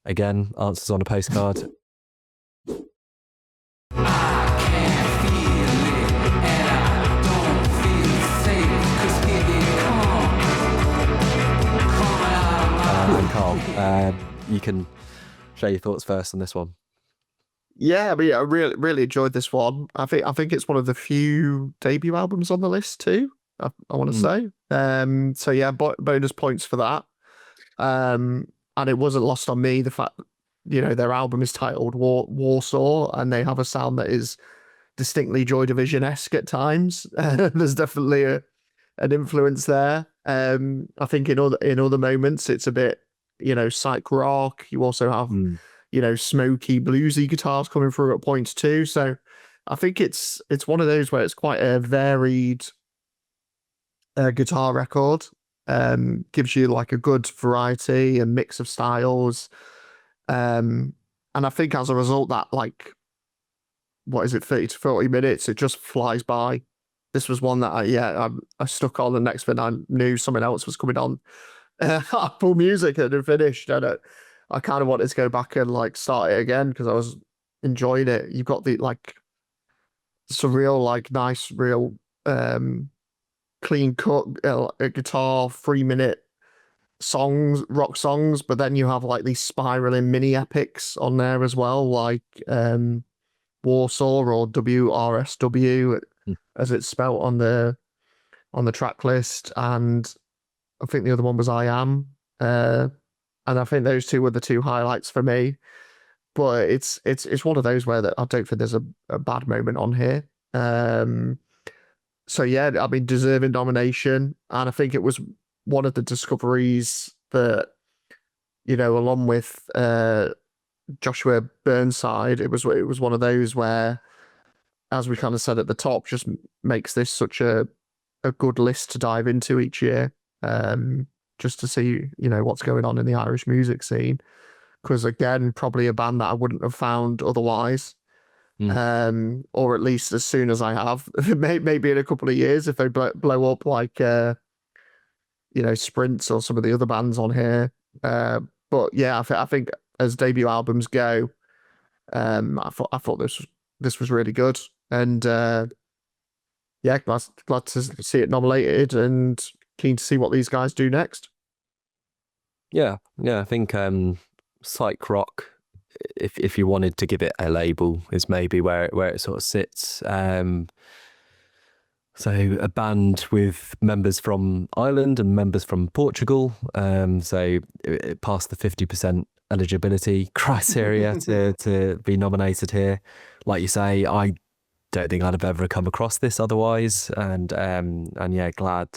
Again, answers on a postcard. Karl, you can share your thoughts first on this one. Yeah, I mean, I really enjoyed this one. I think it's one of the few debut albums on the list too. I want to say. So yeah, bonus points for that. And it wasn't lost on me the fact, their album is titled Warsaw, and they have a sound that is distinctly Joy Division-esque at times. There's definitely an influence there. I think in other moments it's a bit, psych rock. You also have smoky bluesy guitars coming through at points too. So I think it's one of those where it's quite a varied guitar record. Gives you like a good variety and mix of styles. And I think as a result that, like, what is it, 30 to 40 minutes, it just flies by. This was one that I stuck on, the next thing I knew something else was coming on Apple Music and it finished, and I kind of wanted to go back and like start it again because I was enjoying it. You've got the like some real like nice real clean cut guitar 3-minute rock songs, but then you have like these spiraling mini epics on there as well, like Warsaw or WRSW as it's spelt on the track list, and I think the other one was I Am, and I think those two were the two highlights for me. But it's one of those where I don't think there's a bad moment on here. So yeah, I mean, deserving nomination, and I think it was one of the discoveries that, along with Joshua Burnside, it was one of those where, as we kind of said at the top, just makes this such a good list to dive into each year, just to see what's going on in the Irish music scene. Because again, probably a band that I wouldn't have found otherwise, or at least as soon as I have, maybe in a couple of years if they blow up like Sprints or some of the other bands on here. But yeah, I think as debut albums go, I thought this was really good, and yeah, glad to see it nominated, and keen to see what these guys do next. Yeah, I think psych rock, if you wanted to give it a label, is maybe where it sort of sits. So a band with members from Ireland and members from Portugal. So it passed the 50% eligibility criteria to be nominated here. Like you say, I don't think I'd have ever come across this otherwise, and yeah, glad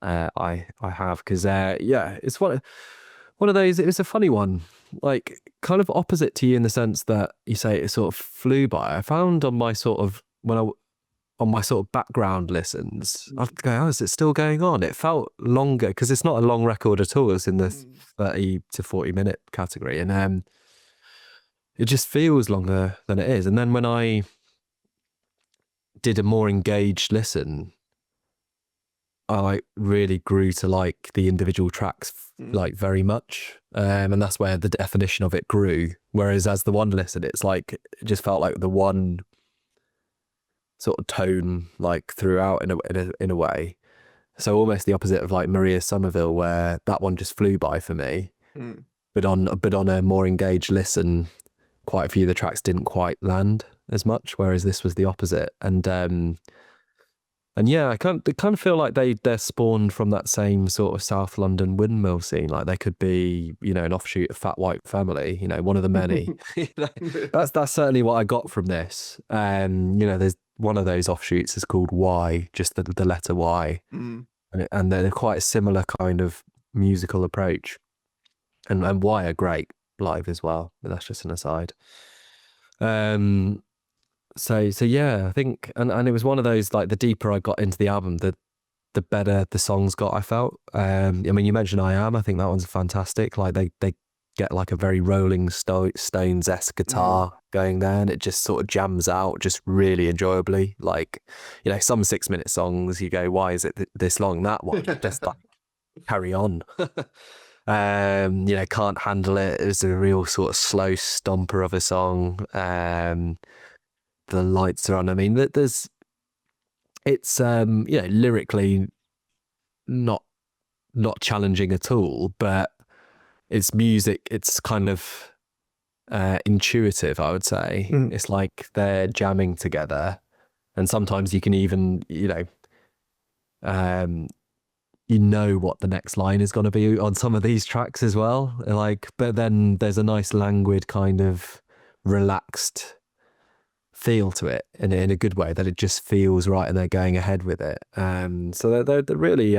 I have, because yeah, it's one of those. It was a funny one, like kind of opposite to you in the sense that you say it sort of flew by. I found on my sort of background listens, I'd go, oh, is it still going on? It felt longer because it's not a long record at all. It's in the 30 to 40 minute category, and it just feels longer than it is. And then when I did a more engaged listen, I like really grew to like the individual tracks like very much, and that's where the definition of it grew. Whereas as the one listen, it's like it just felt like the one sort of tone like throughout in a way. So almost the opposite of like Maria Somerville, where that one just flew by for me. But on a more engaged listen, quite a few of the tracks didn't quite land as much, whereas this was the opposite. And yeah, I kind of feel like they're spawned from that same sort of South London windmill scene. Like they could be, an offshoot of Fat White Family, one of the many. That's certainly what I got from this. There's one of those offshoots is called Y, just the letter Y, and they're quite a similar kind of musical approach. And Y are great live as well, but that's just an aside. So yeah, I think, and it was one of those, like the deeper I got into the album, the better the songs got, I felt. I mean, you mentioned I Am. I think that one's fantastic. Like they get like a very Rolling Stones-esque guitar going there, and it just sort of jams out just really enjoyably. Like, some 6-minute songs, you go, why is it this long? That one, just like carry on. Can't Handle It is a real sort of slow stomper of a song. The Lights Are On. I mean, it's lyrically not challenging at all, but it's music. It's kind of intuitive, I would say. It's like they're jamming together, and sometimes you can even what the next line is going to be on some of these tracks as well. Like, but then there's a nice languid kind of relaxed feel to it in a good way, that it just feels right and they're going ahead with it. So they're really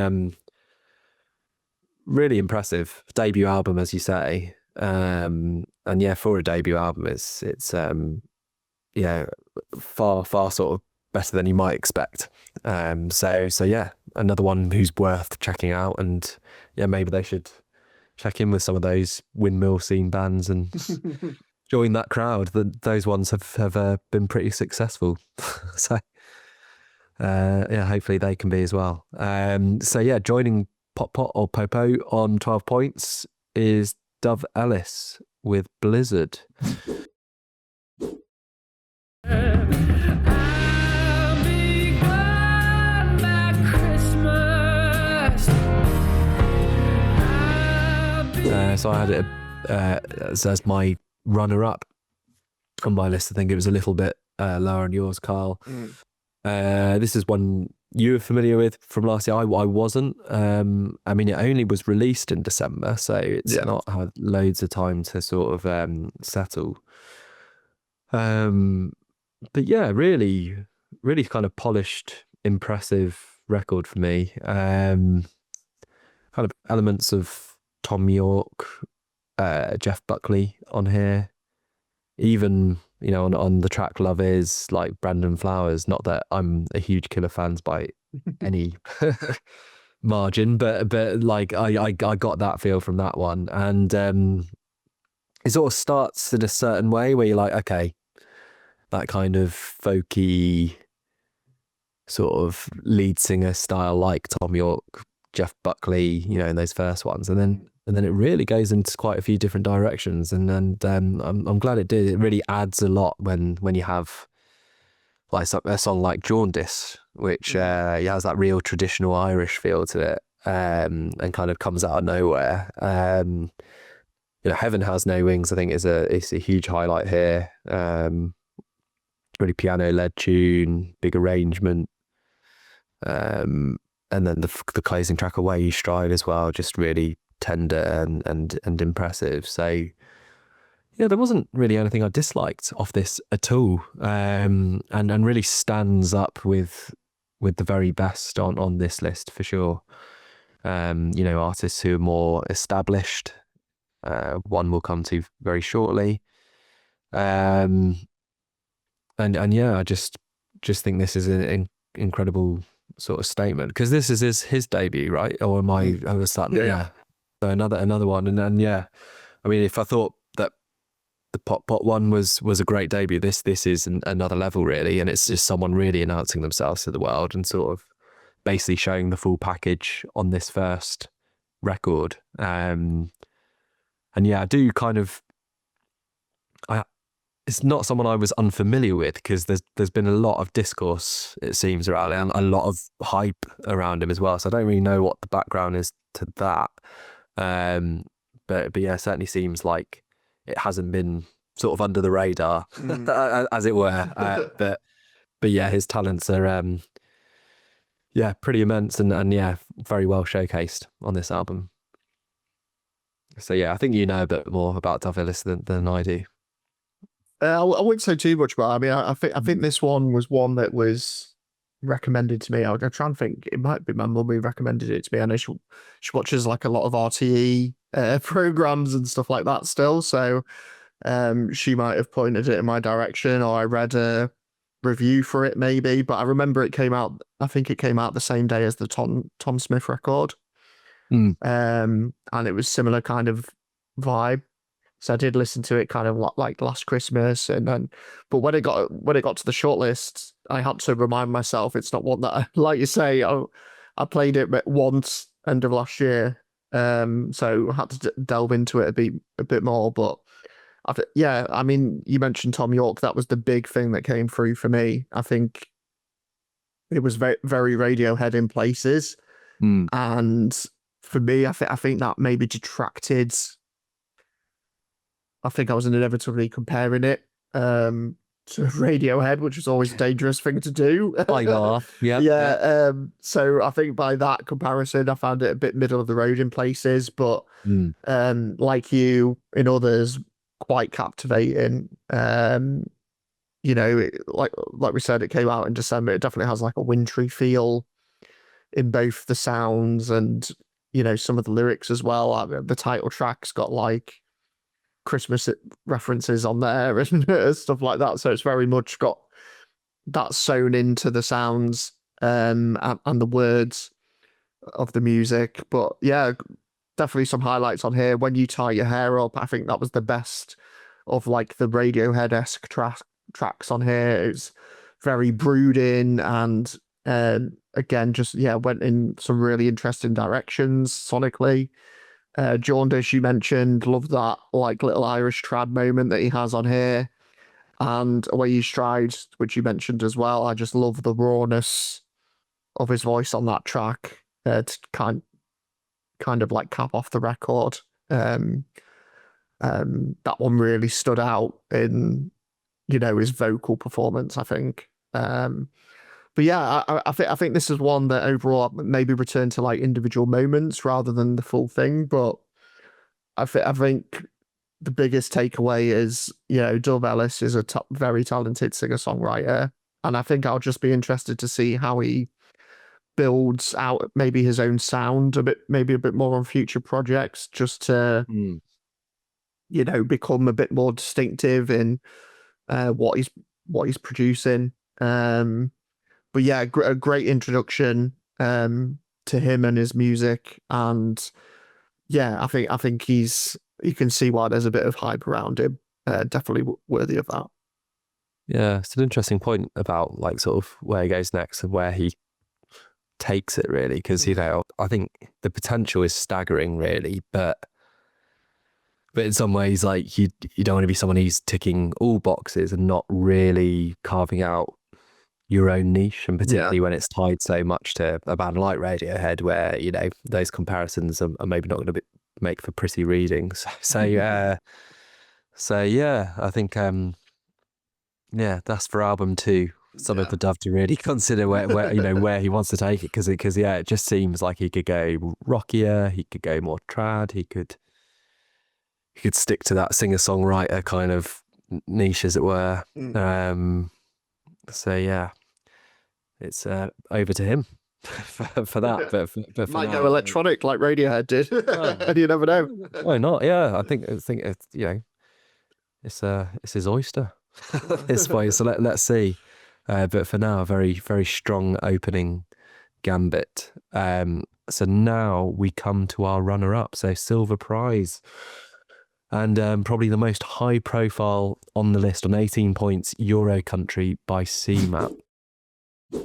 really impressive debut album, as you say. And yeah, for a debut album, it's far sort of better than you might expect. So yeah, another one who's worth checking out, and yeah, maybe they should check in with some of those windmill scene bands and join that crowd. Those ones have been pretty successful. So yeah, hopefully they can be as well. So yeah, joining pôt-pot or pôt-pot on 12 points is Dove Ellis with Blizzard. So I had it as my runner-up on my list. I think it was a little bit lower on yours, Karl. This is one you were familiar with from last year. I wasn't. I mean, it only was released in December, so it's not had loads of time to sort of settle. But yeah, really kind of polished, impressive record for me. kind of elements of Tom York, Jeff Buckley on here. Even, you know, on the track Love Is, like Brandon Flowers, not that I'm a huge Killer fans by any margin, but like I got that feel from that one. And it sort of starts in a certain way where you're like, okay, that kind of folky sort of lead singer style like Tom York, Jeff Buckley, you know, in those first ones. And then it really goes into quite a few different directions. And I'm glad it did. It really adds a lot when you have like a song like Jaundice, which has that real traditional Irish feel to it, and kind of comes out of nowhere. You know, Heaven Has No Wings, I think, is a huge highlight here. Really piano-led tune, big arrangement. And then the closing track, Away You Stride, as well, just really tender and impressive. So yeah, there wasn't really anything I disliked off this at all, and really stands up with the very best on this list for sure. You know, artists who are more established, one we'll come to very shortly, and yeah, I just think this is an incredible sort of statement, because this is his debut, right? Or am I was that? Yeah. So another one, and yeah, I mean, if I thought that the pôt-pot one was a great debut, this is another level really, and it's just someone really announcing themselves to the world and sort of basically showing the full package on this first record. And yeah, I do kind of, it's not someone I was unfamiliar with, because there's been a lot of discourse, it seems, around it, and a lot of hype around him as well. So I don't really know what the background is to that. But yeah, it certainly seems like it hasn't been sort of under the radar, as it were. But yeah, his talents are pretty immense, and yeah, very well showcased on this album. So yeah, I think you know a bit more about Dove Ellis than I do. I wouldn't say too much, but I mean, I think this one was one that was recommended to me. I'm trying to think. It might be my mum who recommended it to me. I know she watches like a lot of RTÉ programs and stuff like that still. So she might have pointed it in my direction, or I read a review for it maybe. But I remember it came out. I think it came out the same day as the Tom Smith record, and it was similar kind of vibe. So I did listen to it kind of like last Christmas, but when it got to the shortlist, I had to remind myself it's not one that, like you say, I played it once end of last year, so I had to delve into it a bit more. But yeah, I mean, you mentioned Tom York. That was the big thing that came through for me. I think it was very, very Radiohead in places, and for me, I think that maybe detracted. I think I was inevitably comparing it to Radiohead, which is always a dangerous thing to do. Yeah. So I think by that comparison, I found it a bit middle of the road in places, but like you, in others, quite captivating. You know, like we said, it came out in December. It definitely has like a wintry feel in both the sounds and, you know, some of the lyrics as well. The title track's got like Christmas references on there and stuff like that, so it's very much got that sewn into the sounds and the words of the music. But yeah, definitely some highlights on here. When You Tie Your Hair Up, I think that was the best of like the Radiohead-esque tracks on here. It's very brooding and again, just went in some really interesting directions sonically. Jaundice, you mentioned, love that like little Irish trad moment that he has on here, and Away You Stride, which you mentioned as well. I just love the rawness of his voice on that track to kind of like cap off the record. That one really stood out in, you know, his vocal performance, I think. But yeah, I think this is one that overall maybe returned to like individual moments rather than the full thing. But I think the biggest takeaway is, you know, Dove Ellis is a very talented singer-songwriter, and I think I'll just be interested to see how he builds out maybe his own sound maybe a bit more on future projects, just to become a bit more distinctive in what he's producing. But yeah, a great introduction to him and his music, and yeah, I think you can see why there's a bit of hype around him. Definitely worthy of that. Yeah, it's an interesting point about like sort of where he goes next and where he takes it, really, because I think the potential is staggering, really, but in some ways, like you don't want to be someone who's ticking all boxes and not really carving out your own niche, and particularly when it's tied so much to a band like Radiohead, where those comparisons are maybe not going to make for pretty reading. So yeah, I think that's for album 2. Some of the Dove to really consider where he wants to take it, because it just seems like he could go rockier, he could go more trad, he could stick to that singer-songwriter kind of niche, as it were. So yeah, it's over to him for that. But might go electronic like Radiohead did, and you never know. Why not? Yeah, I think it's it's his oyster. This way, so let's see. But for now, a very, very strong opening gambit. So now we come to our runner-up, so Silver Prize. And probably the most high profile on the list, on 18 points, Euro Country by CMAT. I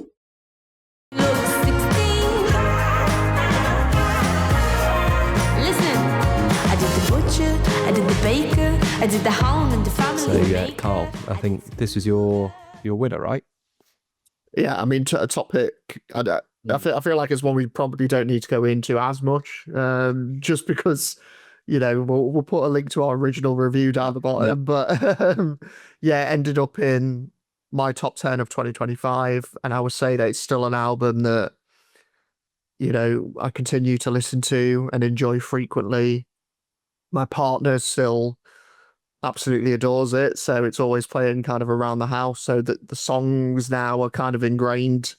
did the butcher, I did the baker, I did the hound and the family. So yeah, Karl, I think this was your winner, right? Yeah, I mean, a topic. I feel like it's one we probably don't need to go into as much, just because we'll put a link to our original review down the bottom. But yeah, ended up in my top 10 of 2025, and I would say that it's still an album that I continue to listen to and enjoy frequently. My partner still absolutely adores it, so it's always playing kind of around the house, so that the songs now are kind of ingrained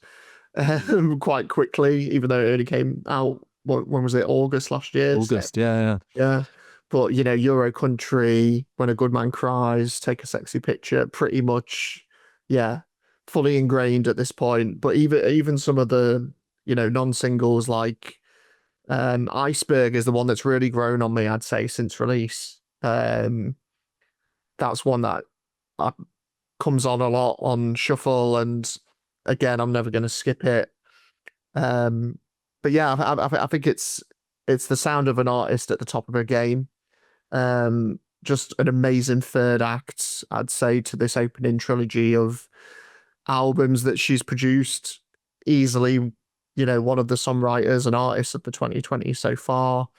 quite quickly, even though it only came out, when was it, August last year? August, so, yeah. But Euro Country, When a Good Man Cries, Take a Sexy Picture, pretty much fully ingrained at this point. But even some of the non-singles, like Iceberg is the one that's really grown on me, I'd say, since release. That's one that comes on a lot on shuffle, and again, I'm never going to skip it. But yeah, I think it's the sound of an artist at the top of her game. Just an amazing third act, I'd say, to this opening trilogy of albums that she's produced. Easily, one of the songwriters and artists of the 2020s so far.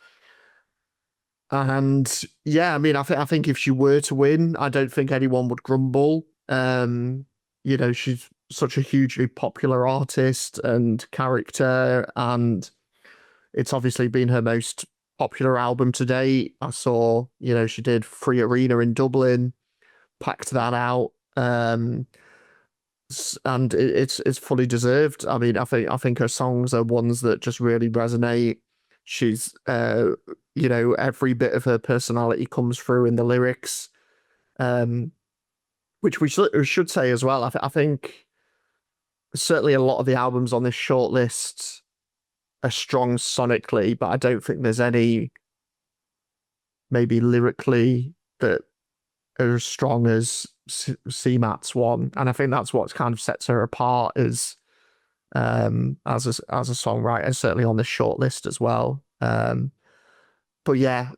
And yeah, I mean, I think if she were to win, I don't think anyone would grumble. She's such a hugely popular artist and character, and it's obviously been her most popular album to date. I saw, she did Free Arena in Dublin, packed that out, and it's fully deserved. I mean, I think her songs are ones that just really resonate. She's, every bit of her personality comes through in the lyrics, which we should say as well. I think certainly a lot of the albums on this shortlist are strong sonically, but I don't think there's any maybe lyrically that are as strong as CMAT's one, and I think that's what kind of sets her apart as a songwriter, certainly on this shortlist as well. But yeah,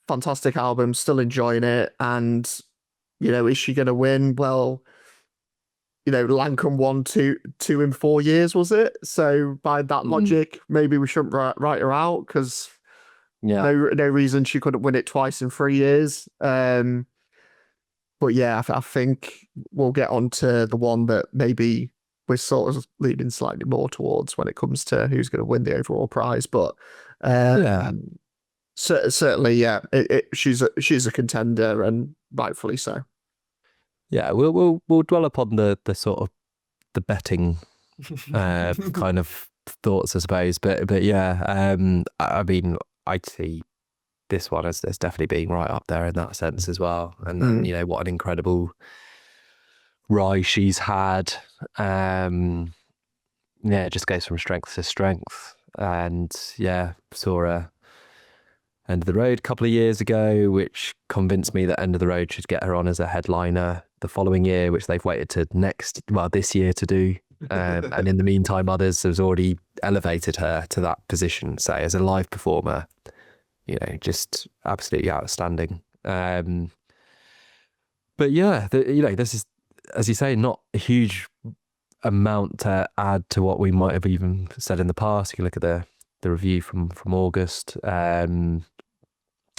fantastic album, still enjoying it. And is she going to win? Well, Lancome won two in 4 years, was it? So by that logic, maybe we shouldn't write her out, because no reason she couldn't win it twice in 3 years. But yeah, I think we'll get on to the one that maybe we're sort of leaning slightly more towards when it comes to who's going to win the overall prize. But certainly, yeah, she's a contender, and rightfully so. Yeah, we'll dwell upon the sort of the betting kind of thoughts, I suppose. But yeah, I mean, I'd see this one as definitely being right up there in that sense as well. And you know, what an incredible rise she's had. Yeah, it just goes from strength to strength. And yeah, saw her End of the Road a couple of years ago, which convinced me that End of the Road should get her on as a headliner the following year, which they've waited to this year to do. And in the meantime, others has already elevated her to that position. So as a live performer, you know, just absolutely outstanding. But yeah, you know, this is, as you say, not a huge amount to add to what we might have even said in the past. You can look at the review from August.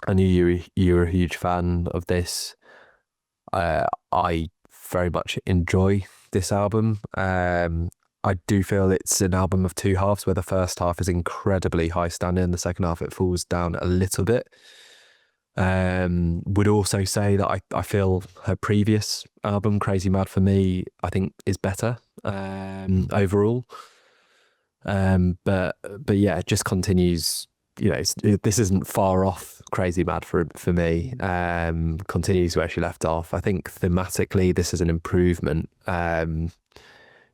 I knew you were a huge fan of this. I very much enjoy this album. I do feel it's an album of two halves, where the first half is incredibly high standing, the second half it falls down a little bit. Would also say that I feel her previous album, Crazy Mad for Me, I think is better overall. But yeah, it just continues. You know, this isn't far off Crazy Mad for me. Continues where she left off. I think thematically this is an improvement.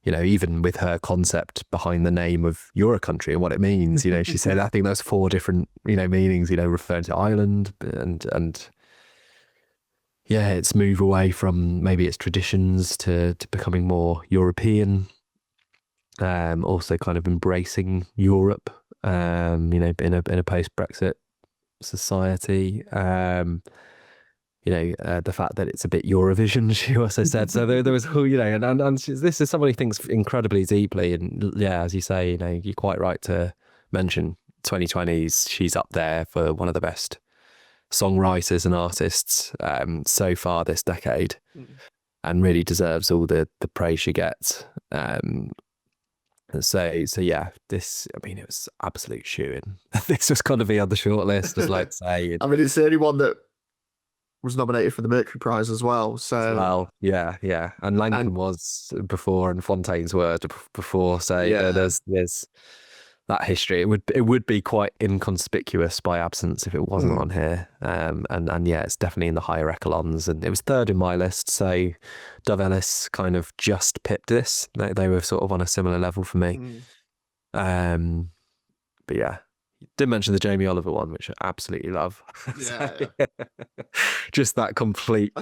You know, even with her concept behind the name of You're a Country and what it means, you know, she said, I think there's 4 different, you know, meanings, you know, referring to Ireland and yeah, it's move away from maybe its traditions to becoming more European. Also kind of embracing Europe, you know, in a post-Brexit society. You know, the fact that it's a bit Eurovision, she also said. So there was, you know, and this is someone who thinks incredibly deeply. And yeah, as you say, you know, you're quite right to mention 2020s. She's up there for one of the best songwriters and artists so far this decade, and really deserves all the praise she gets. So yeah, this, I mean, it was absolute shoo-in. This was going to be on the shortlist, as like say. I mean, it's the only one that was nominated for the Mercury Prize as well. So well, yeah, and Langton was before, and Fontaine's were before. So yeah, there's that history. It would be quite inconspicuous by absence if it wasn't on here. And yeah, it's definitely in the higher echelons, and it was third in my list. So Dove Ellis kind of just pipped this. They were sort of on a similar level for me. But yeah. Didn't mention the Jamie Oliver one, which I absolutely love. Yeah. Just that complete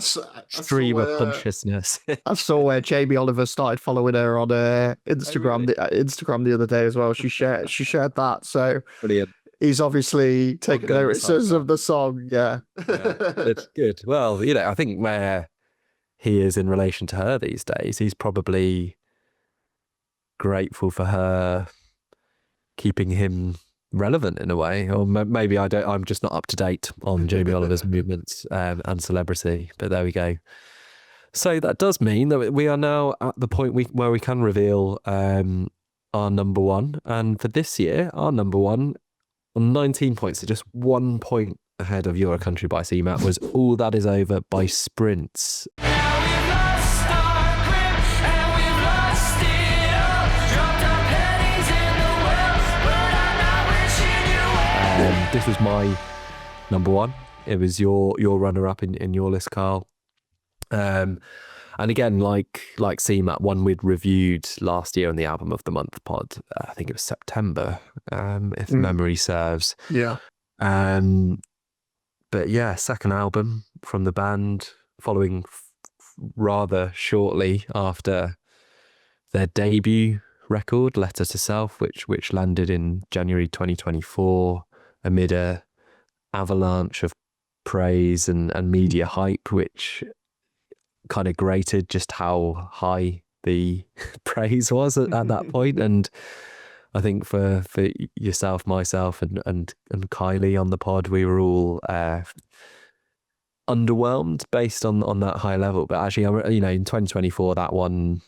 stream of consciousness. I saw where Jamie Oliver started following her on Instagram. Instagram the other day as well. She shared that. So brilliant. He's obviously taken notices of the song. Yeah, it's good. Well, you know, I think where he is in relation to her these days, he's probably grateful for her keeping him relevant in a way, or maybe I'm just not up to date on Jamie Oliver's movements and celebrity, but there we go. So that does mean that we are now at the point where we can reveal our number one, and for this year our number one on 19 points, so just 1 point ahead of You're a Country by CMAT, was All That Is Over by Sprints. This was my number one. It was your runner-up in your list, Karl. And again, like CMAT, one we'd reviewed last year on the Album of the Month pod. I think it was September, if memory serves. Yeah. But yeah, second album from the band, following rather shortly after their debut record, Letter to Self, which landed in January 2024. Amid a avalanche of praise and media hype, which kind of grated just how high the praise was at that point. And I think for yourself, myself, and Kylie on the pod, we were all underwhelmed based on that high level. But actually, you know, in 2024, that one,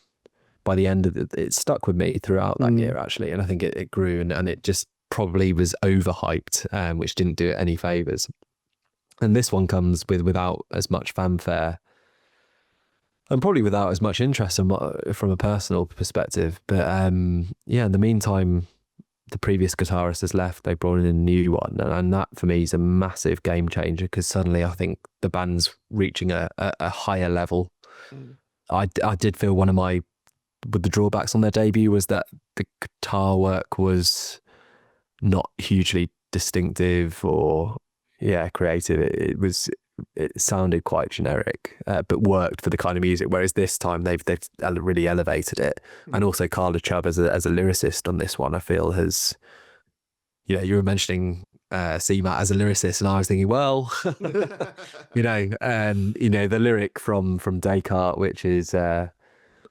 by the end of it stuck with me throughout that year, actually. And I think it grew and it just probably was overhyped, which didn't do it any favors. And this one comes without as much fanfare, and probably without as much interest from a personal perspective. But yeah, in the meantime, the previous guitarist has left, they brought in a new one, and that for me is a massive game changer, because suddenly I think the band's reaching a higher level. I did feel one of the drawbacks on their debut was that the guitar work was not hugely distinctive or creative. It sounded quite generic, but worked for the kind of music. Whereas this time they've really elevated it. And also Karl Chubb as a lyricist on this one, I feel has, you were mentioning CMAT as a lyricist, and I was thinking, well, the lyric from Descartes, which is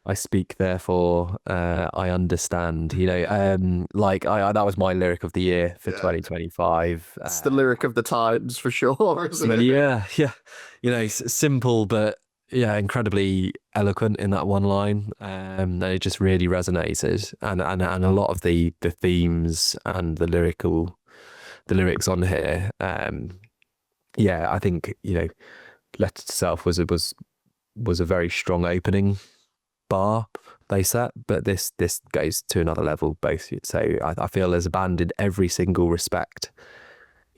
I speak, therefore I understand. That was my lyric of the year for 2025. It's the lyric of the times for sure, isn't it? Yeah. Simple, but incredibly eloquent in that one line. And it just really resonated, and a lot of the themes and the lyrics on here. I think Letter to Self was a very strong opening bar they set, but this goes to another level both. So I feel as a band in every single respect,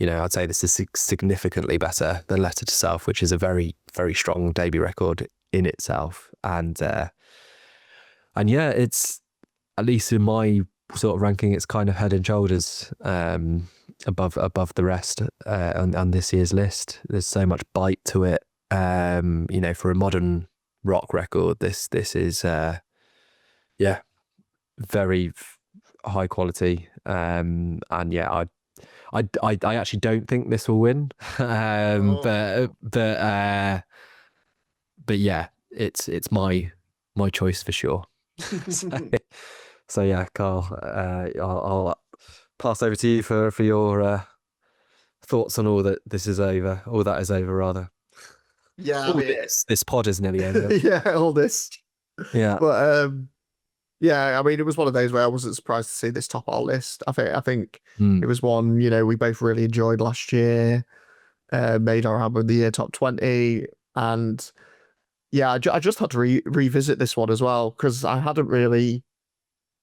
I'd say this is significantly better than Letter to Self, which is a very, very strong debut record in itself. And it's, at least in my sort of ranking, it's kind of head and shoulders above the rest on this year's list. There's so much bite to it. For a modern rock record, this is very high quality. I actually don't think this will win. But it's my choice for sure. So Karl, I'll pass over to you for your thoughts on all that is over rather. Yeah, this pod is nearly over. Yeah, all this. Yeah, but it was one of those where I wasn't surprised to see this top our list. I think it was one we both really enjoyed last year. Made our album of the year top 20, and I just had to revisit this one as well, because I hadn't really,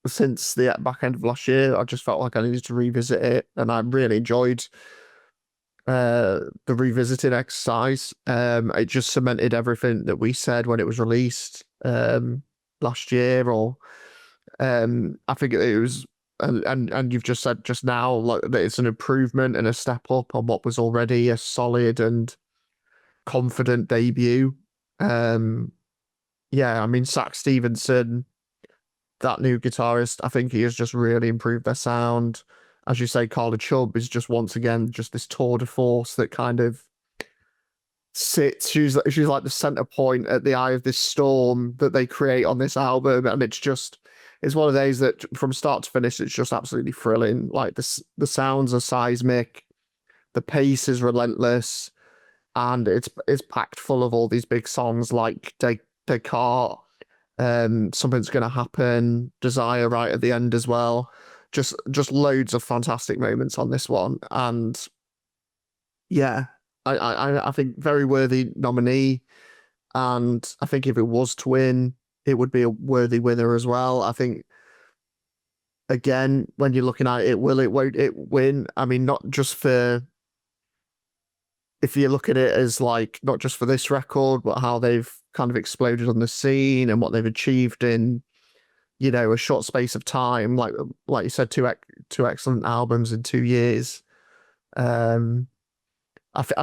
since the back end of last year, I just felt like I needed to revisit it, and I really enjoyed the revisiting exercise. It just cemented everything that we said when it was released last year, or I think it was, and you've just said just now, like, that it's an improvement and a step up on what was already a solid and confident debut. Zach Stevenson, that new guitarist, I think he has just really improved their sound. As you say, Karl Chubb is just once again just this tour de force that kind of sits. She's like the center point at the eye of this storm that they create on this album, and it's one of those that from start to finish it's just absolutely thrilling. Like the sounds are seismic, the pace is relentless, and it's packed full of all these big songs like Descartes, Something's Gonna Happen, Desire right at the end as well. Just loads of fantastic moments on this one, and I think very worthy nominee, and I think if it was to win, it would be a worthy winner as well. I think, again, when you're looking at it, won't it win? I mean, not just for, if you look at it as like, not just for this record, but how they've kind of exploded on the scene and what they've achieved in, a short space of time, like you said, two excellent albums in 2 years. I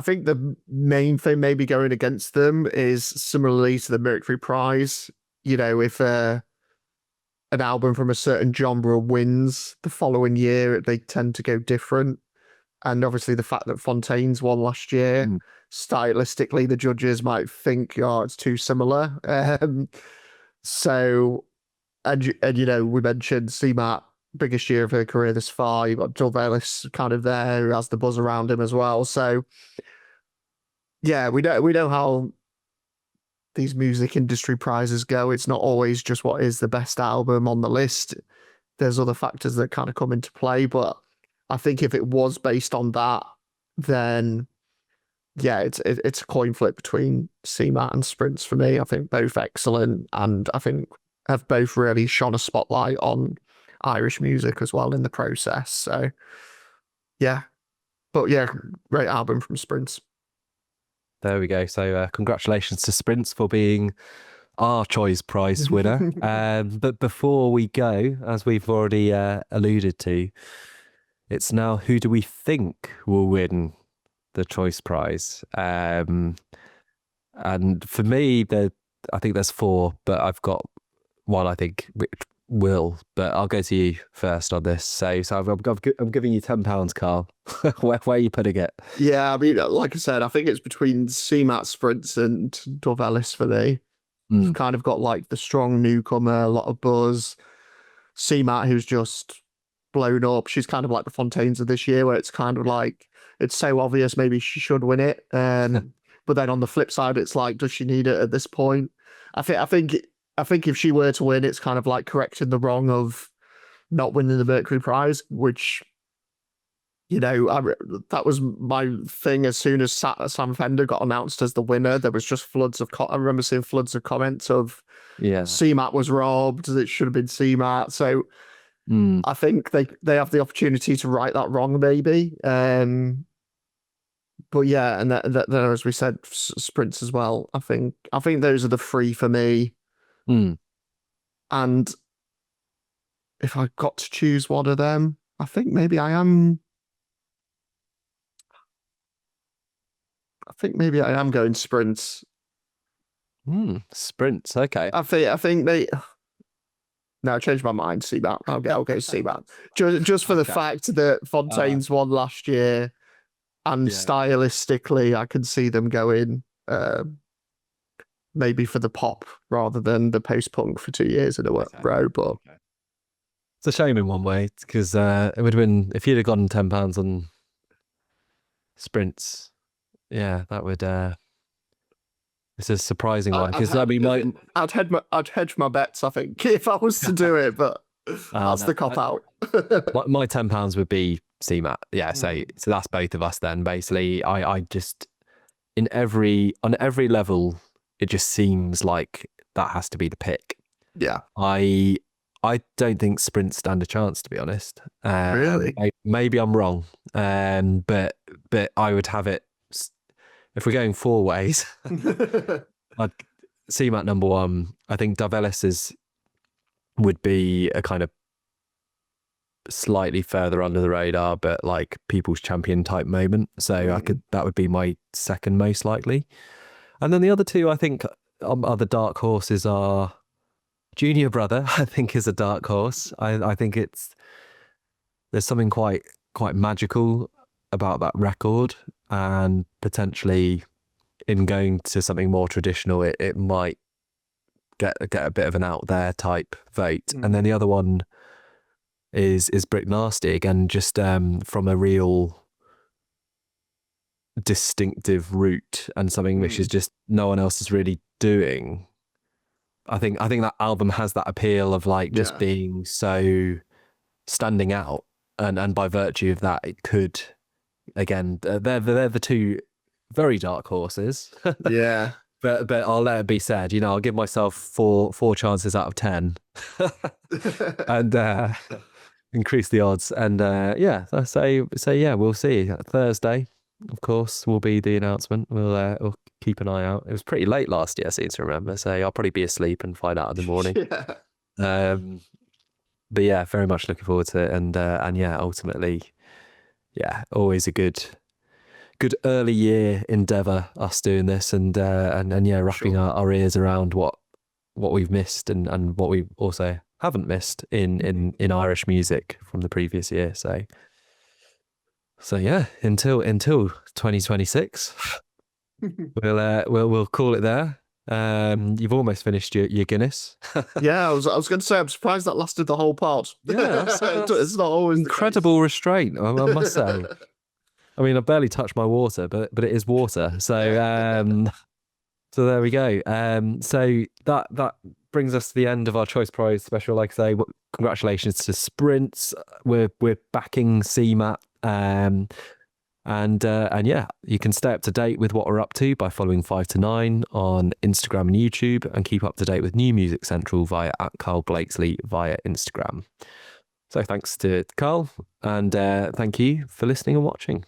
think the main thing maybe going against them is, similarly to the Mercury Prize, if an album from a certain genre wins the following year, they tend to go different. And obviously the fact that Fontaine's won last year, stylistically, the judges might think, it's too similar. And we mentioned CMAT, biggest year of her career this far. You've got Ellis kind of there, who has the buzz around him as well. So we know how these music industry prizes go. It's not always just what is the best album on the list. There's other factors that kind of come into play, but I think if it was based on that, then it's a coin flip between CMAT and Sprints for me. I think both excellent, and I think have both really shone a spotlight on Irish music as well in the process. So yeah, but yeah, great album from Sprints. There we go. So congratulations to Sprints for being our Choice Prize winner. But before we go, as we've already alluded to, it's now who do we think will win the Choice Prize? And for me, I think there's 4, but I've got one I think which will. But I'll go to you first on this. So I'm giving you £10, Karl. where are you putting it? Yeah, I mean, like I said, I think it's between CMAT, Sprints, and Dove Ellis for me. Kind of got like the strong newcomer, a lot of buzz. CMAT, who's just blown up. She's kind of like the Fontaines of this year, where it's kind of like it's so obvious maybe she should win it. But then on the flip side, it's like, does she need it at this point? I think if she were to win, it's kind of like correcting the wrong of not winning the Mercury Prize, which, you know, that was my thing. As soon as Sam Fender got announced as the winner, there was just floods of I remember seeing floods of comments of CMAT was robbed, it should have been CMAT. So I think they have the opportunity to right that wrong, maybe. But yeah, and that as we said, Sprints as well. I think those are the 3 for me. And if I got to choose one of them, I think maybe I am going Sprints. Sprints, okay. I think they. No, I changed my mind. CMAT. I'll go CMAT. Just for the fact that Fontaines won last year, and stylistically, I can see them going maybe for the pop rather than the post-punk for 2 years in a row. But it's a shame in one way, because it would have been, if you'd have gotten £10 on Sprints, yeah, that would. It's a surprising one, because I mean, I'd hedge my bets, I think, if I was to do it, but that's the cop out. my £10 would be CMAT. Yeah, so that's both of us then. Basically, I just on every level, it just seems like that has to be the pick. Yeah, I don't think Sprints stand a chance, to be honest. Really? Maybe I'm wrong, but I would have it. If we're going 4 ways, I'd CMAT number 1. I think Dove Ellis would be a kind of slightly further under the radar, but like people's champion type moment. So that would be my second most likely. And then the other 2, I think, other dark horses are Junior Brother. I think is a dark horse. I think there's something quite magical about that record, and potentially in going to something more traditional, it might get a bit of an out there type vote. And then the other one is Bricknasty, again, just from a real distinctive route and something which is just no one else is really doing. I think that album has that appeal of like just being so standing out, and by virtue of that, it could. Again, they're the 2 very dark horses. Yeah. But I'll let it be said, you know, I'll give myself four chances out of 10 and increase the odds. And so yeah, we'll see. Thursday, of course, will be the announcement. We'll keep an eye out. It was pretty late last year, I seem to remember, so I'll probably be asleep and find out in the morning. But yeah, very much looking forward to it. And yeah, ultimately, yeah, always a good early year endeavour, us doing this, and yeah, wrapping our ears around what we've missed and what we also haven't missed in Irish music from the previous year. So yeah, until 2026, we'll call it there. You've almost finished your Guinness. Yeah, I was going to say, I'm surprised that lasted the whole pod. Yeah, it's not always incredible restraint, I must say. I mean, I barely touched my water, but it is water. So so there we go. So that brings us to the end of our Choice Prize special. Like I say, congratulations to Sprints. We're backing CMAT. And yeah, you can stay up to date with what we're up to by following 5 to 9 on Instagram and YouTube, and keep up to date with New Music Central via @Karl Blakesley via Instagram. So thanks to Karl, and thank you for listening and watching.